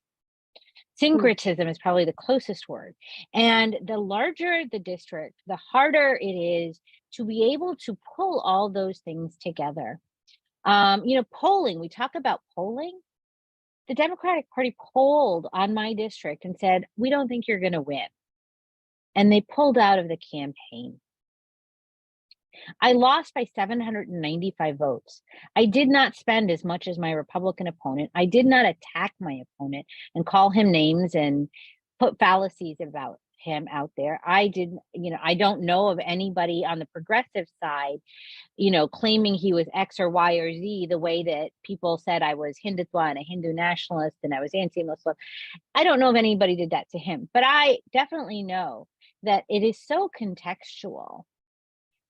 Syncretism is probably the closest word. And the larger the district, the harder it is to be able to pull all those things together. Polling, we talk about polling. The Democratic Party polled on my district and said, we don't think you're going to win. And they pulled out of the campaign. I lost by 795 votes. I did not spend as much as my Republican opponent. I did not attack my opponent and call him names and put fallacies about him out there. I don't know of anybody on the progressive side, claiming he was X or Y or Z, the way that people said I was Hindutva and a Hindu nationalist and I was anti-Muslim. I don't know if anybody did that to him, but I definitely know that it is so contextual.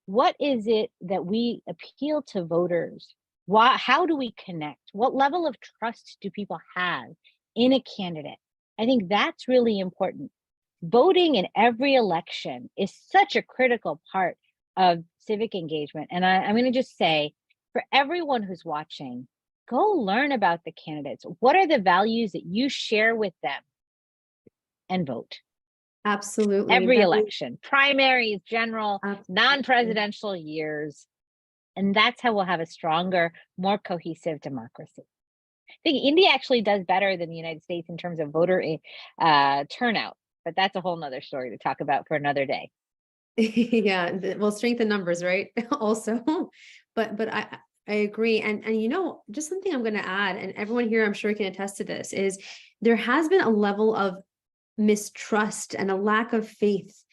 What is it that we appeal to voters? How do we connect? What level of trust do people have in a candidate? I think that's really important. Voting in every election is such a critical part of civic engagement. And I'm going to just say, for everyone who's watching, go learn about the candidates. What are the values that you share with them? And vote. Absolutely. Every election, primaries, general, Absolutely. non-presidential years. And that's how we'll have a stronger, more cohesive democracy. I think India actually does better than the United States in terms of voter turnout, but that's a whole nother story to talk about for another day. Yeah, well, strength in numbers, right? Also, but I agree. And just something I'm going to add, and everyone here I'm sure can attest to this, is there has been a level of mistrust and a lack of faith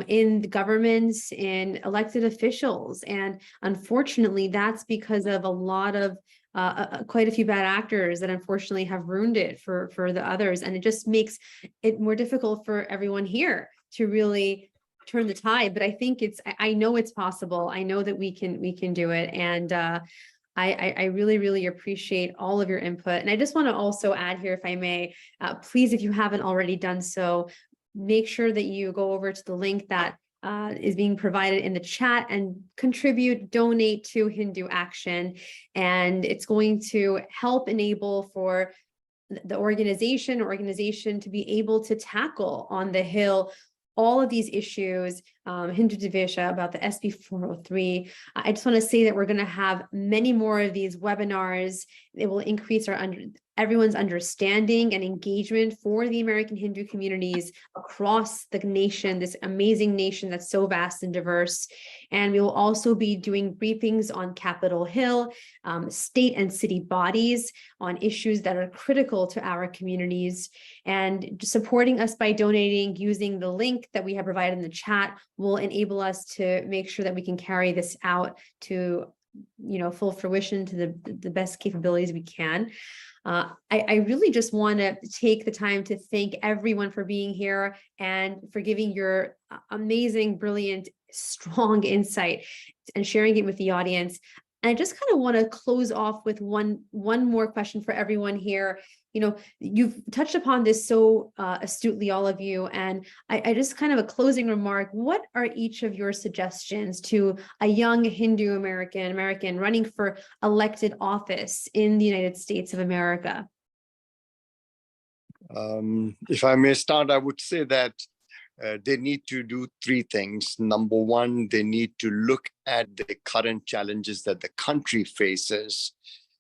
in the governments, in elected officials. And unfortunately, that's because of a lot of quite a few bad actors that unfortunately have ruined it for the others. And it just makes it more difficult for everyone here to really turn the tide. But I think I know it's possible. I know that we can do it. And I really, really appreciate all of your input. And I just want to also add here, if I may, please, if you haven't already done so, make sure that you go over to the link that is being provided in the chat and donate to HinduACTion. And it's going to help enable for the organization to be able to tackle on the Hill all of these issues, Hindu Divisha, about the SB 403. I just want to say that we're going to have many more of these webinars. It will increase everyone's understanding and engagement for the American Hindu communities across the nation, this amazing nation that's so vast and diverse. And we will also be doing briefings on Capitol Hill, state and city bodies on issues that are critical to our communities. And supporting us by donating using the link that we have provided in the chat will enable us to make sure that we can carry this out to full fruition, to the best capabilities we can. I really just want to take the time to thank everyone for being here and for giving your amazing, brilliant, strong insight and sharing it with the audience. And I just kind of want to close off with one more question for everyone here. You've touched upon this so astutely, all of you, and I just kind of a closing remark. What are each of your suggestions to a young Hindu American running for elected office in the United States of America? If I may start, I would say that they need to do three things. Number one, they need to look at the current challenges that the country faces.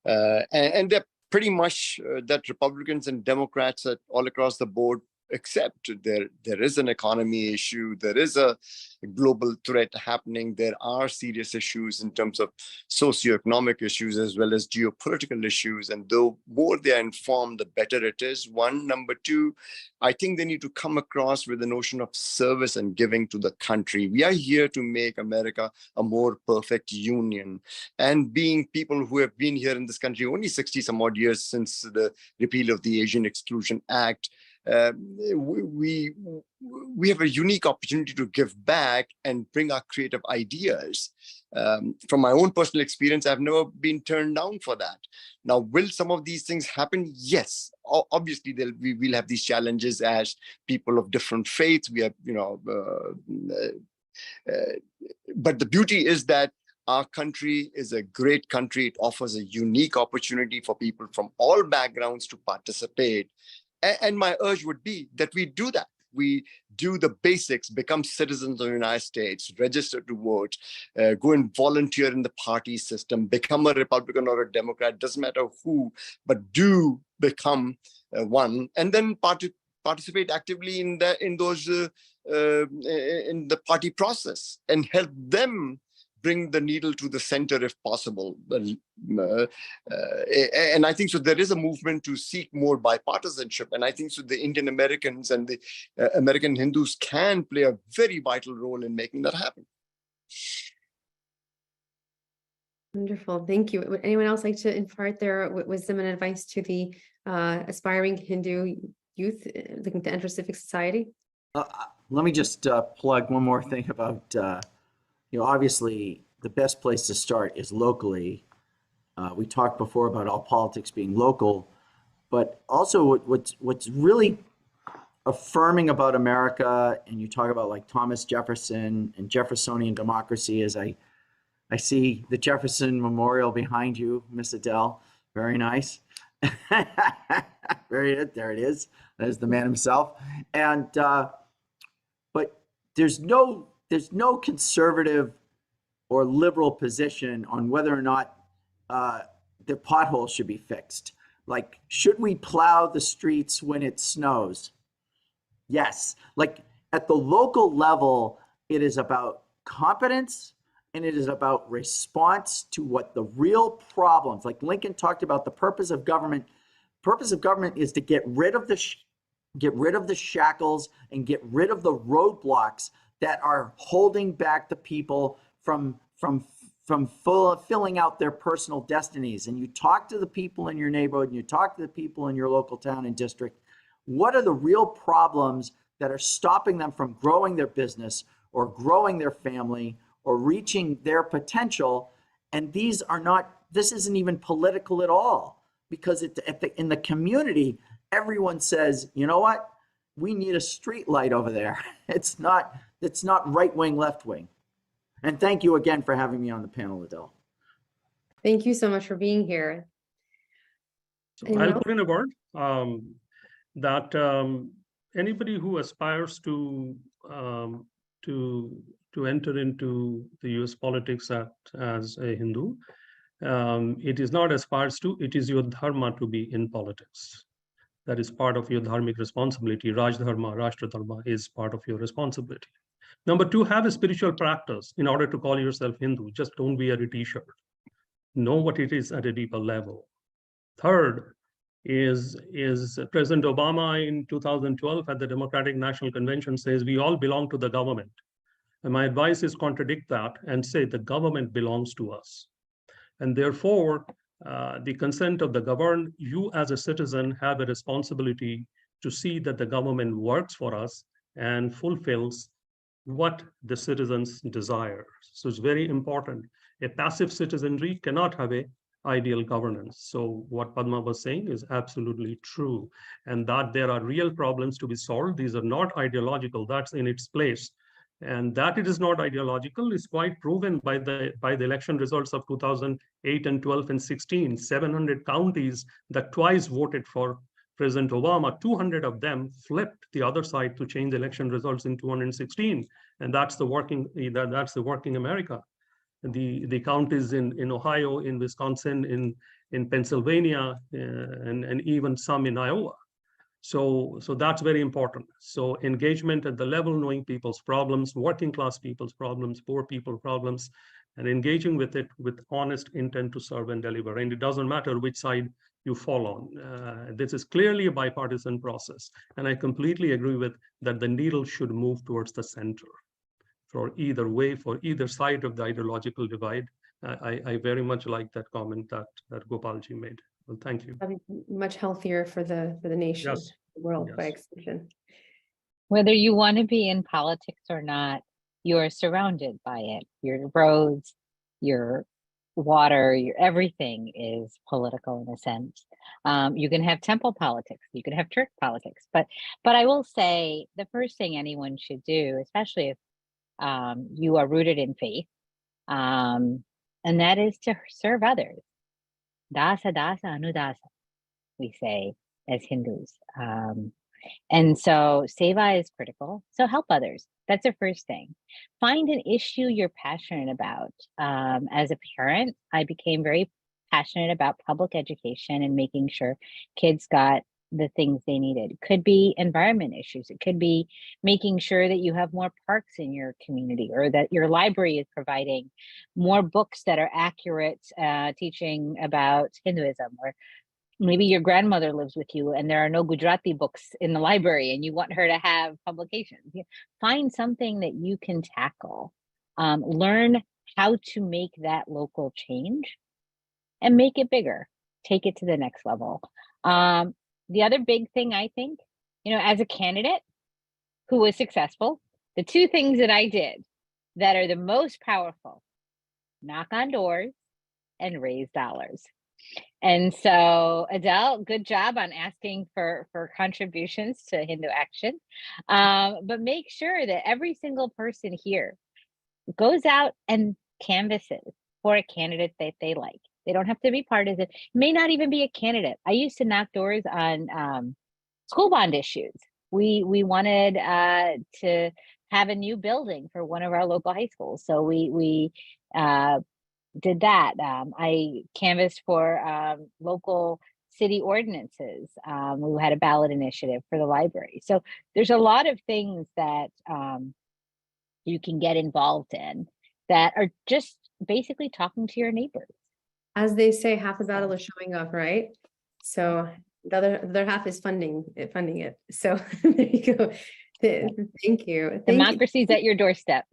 And they're pretty much that Republicans and Democrats all across the board accept. There is an economy issue, there is a global threat happening, there are serious issues in terms of socioeconomic issues as well as geopolitical issues, and the more they are informed, the better it is. One. Number two, I think they need to come across with the notion of service and giving to the country. We are here to make America a more perfect union, and being people who have been here in this country only 60 some odd years since the repeal of the Asian Exclusion Act, we have a unique opportunity to give back and bring our creative ideas. From my own personal experience, I've never been turned down for that. Now, will some of these things happen? Yes, obviously we will have these challenges as people of different faiths. We have, but the beauty is that our country is a great country. It offers a unique opportunity for people from all backgrounds to participate. And my urge would be that we do that. We do the basics, become citizens of the United States, register to vote, go and volunteer in the party system, become a Republican or a Democrat, doesn't matter who, but do become one, and then participate actively in the party process and help them bring the needle to the center if possible. And I think so there is a movement to seek more bipartisanship. And I think so the Indian Americans and the American Hindus can play a very vital role in making that happen. Wonderful. Thank you. Would anyone else like to impart their wisdom and advice to the aspiring Hindu youth looking to enter civic society? Let me just plug one more thing about obviously the best place to start is locally. We talked before about all politics being local, but also what's really affirming about America, and you talk about like Thomas Jefferson and Jeffersonian democracy, is I see the Jefferson Memorial behind you, Miss Adele. Very nice. There it is. There's the man himself. And but there's no conservative or liberal position on whether or not the potholes should be fixed. Like, should we plow the streets when it snows? Yes. Like at the local level, it is about competence and it is about response to what the real problems, like Lincoln talked about, the purpose of government. Purpose of government is to get rid of the shackles and get rid of the roadblocks that are holding back the people from filling out their personal destinies. And you talk to the people in your neighborhood, and you talk to the people in your local town and district. What are the real problems that are stopping them from growing their business or growing their family or reaching their potential? And this isn't even political at all, because in the community, everyone says, you know what? We need a street light over there. It's not right wing, left wing. And thank you again for having me on the panel, Adele. Thank you so much for being here. So I'll put in a word that anybody who aspires to enter into the US politics as a Hindu, it is not aspires to, it is your dharma to be in politics. That is part of your dharmic responsibility. Raj Dharma, Rashtra Dharma is part of your responsibility. Number two, have a spiritual practice in order to call yourself Hindu. Just don't wear a t-shirt. Know what it is at a deeper level. Third is President Obama in 2012 at the Democratic National Convention says, we all belong to the government. And my advice is contradict that and say the government belongs to us. And therefore, the consent of the governed, you as a citizen have a responsibility to see that the government works for us and fulfills what the citizens desire. So it's very important. A passive citizenry cannot have an ideal governance. So what Padma was saying is absolutely true. And that there are real problems to be solved. These are not ideological, that's in its place. And that it is not ideological is quite proven by the election results of 2008 and 12 and 16. 700 counties that twice voted for President Obama, 200 of them flipped the other side to change election results in 2016. And that's the working America. The counties in Ohio, in Wisconsin, in Pennsylvania, and even some in Iowa. So that's very important. So engagement at the level, knowing people's problems, working class people's problems, poor people's problems, and engaging with it with honest intent to serve and deliver. And it doesn't matter which side you fall on. This is clearly a bipartisan process. And I completely agree with that the needle should move towards the center for either way, for either side of the ideological divide. I very much like that comment that Gopalji made. Well, thank you. That'd be much healthier for the nation, Yes. the world by Yes. extension. Whether you want to be in politics or not, you're surrounded by it. Your roads, your water, your everything is political in a sense. You can have temple politics, you can have church politics, but I will say the first thing anyone should do, especially if you are rooted in faith, and that is to serve others. Dasa dasa anudasa, we say as Hindus. And so seva is critical. So help others. That's the first thing. Find an issue you're passionate about. As a parent, I became very passionate about public education and making sure kids got the things they needed. It could be environment issues. It could be making sure that you have more parks in your community, or that your library is providing more books that are accurate, teaching about Hinduism, or maybe your grandmother lives with you and there are no Gujarati books in the library and you want her to have publications. Find something that you can tackle. Learn how to make that local change and make it bigger. Take it to the next level. The other big thing, I think, as a candidate who was successful, the two things that I did that are the most powerful: knock on doors and raise dollars. And so, Adele, good job on asking for contributions to HinduACTion. But make sure that every single person here goes out and canvasses for a candidate that they like. They don't have to be partisan. It may not even be a candidate. I used to knock doors on school bond issues. We wanted to have a new building for one of our local high schools. So we did that. I canvassed for local city ordinances. We had a ballot initiative for the library. So there's a lot of things that you can get involved in that are just basically talking to your neighbors. As they say, half the battle is showing up, right? So the other half is funding it. So there you go. Thank you. Democracy's at your doorstep.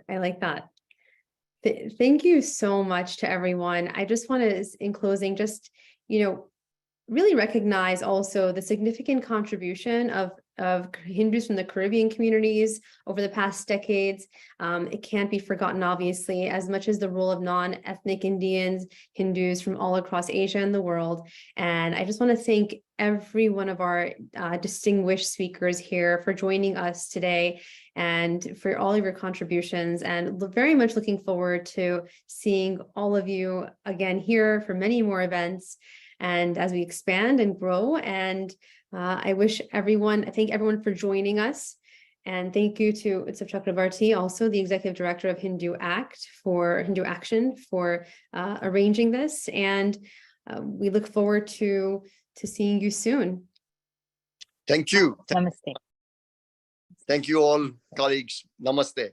I like that. Thank you so much to everyone. I just want to, in closing, just, really recognize also the significant contribution of Hindus from the Caribbean communities over the past decades. It can't be forgotten, obviously, as much as the role of non-ethnic Indians, Hindus from all across Asia and the world. And I just want to thank every one of our distinguished speakers here for joining us today and for all of your contributions, and very much looking forward to seeing all of you again here for many more events and as we expand and grow. And I thank everyone for joining us. And thank you to Utsav Chakrabarti, also the Executive Director of HinduACTion, for arranging this. And we look forward to seeing you soon. Thank you. Namaste. Thank you all, colleagues. Namaste.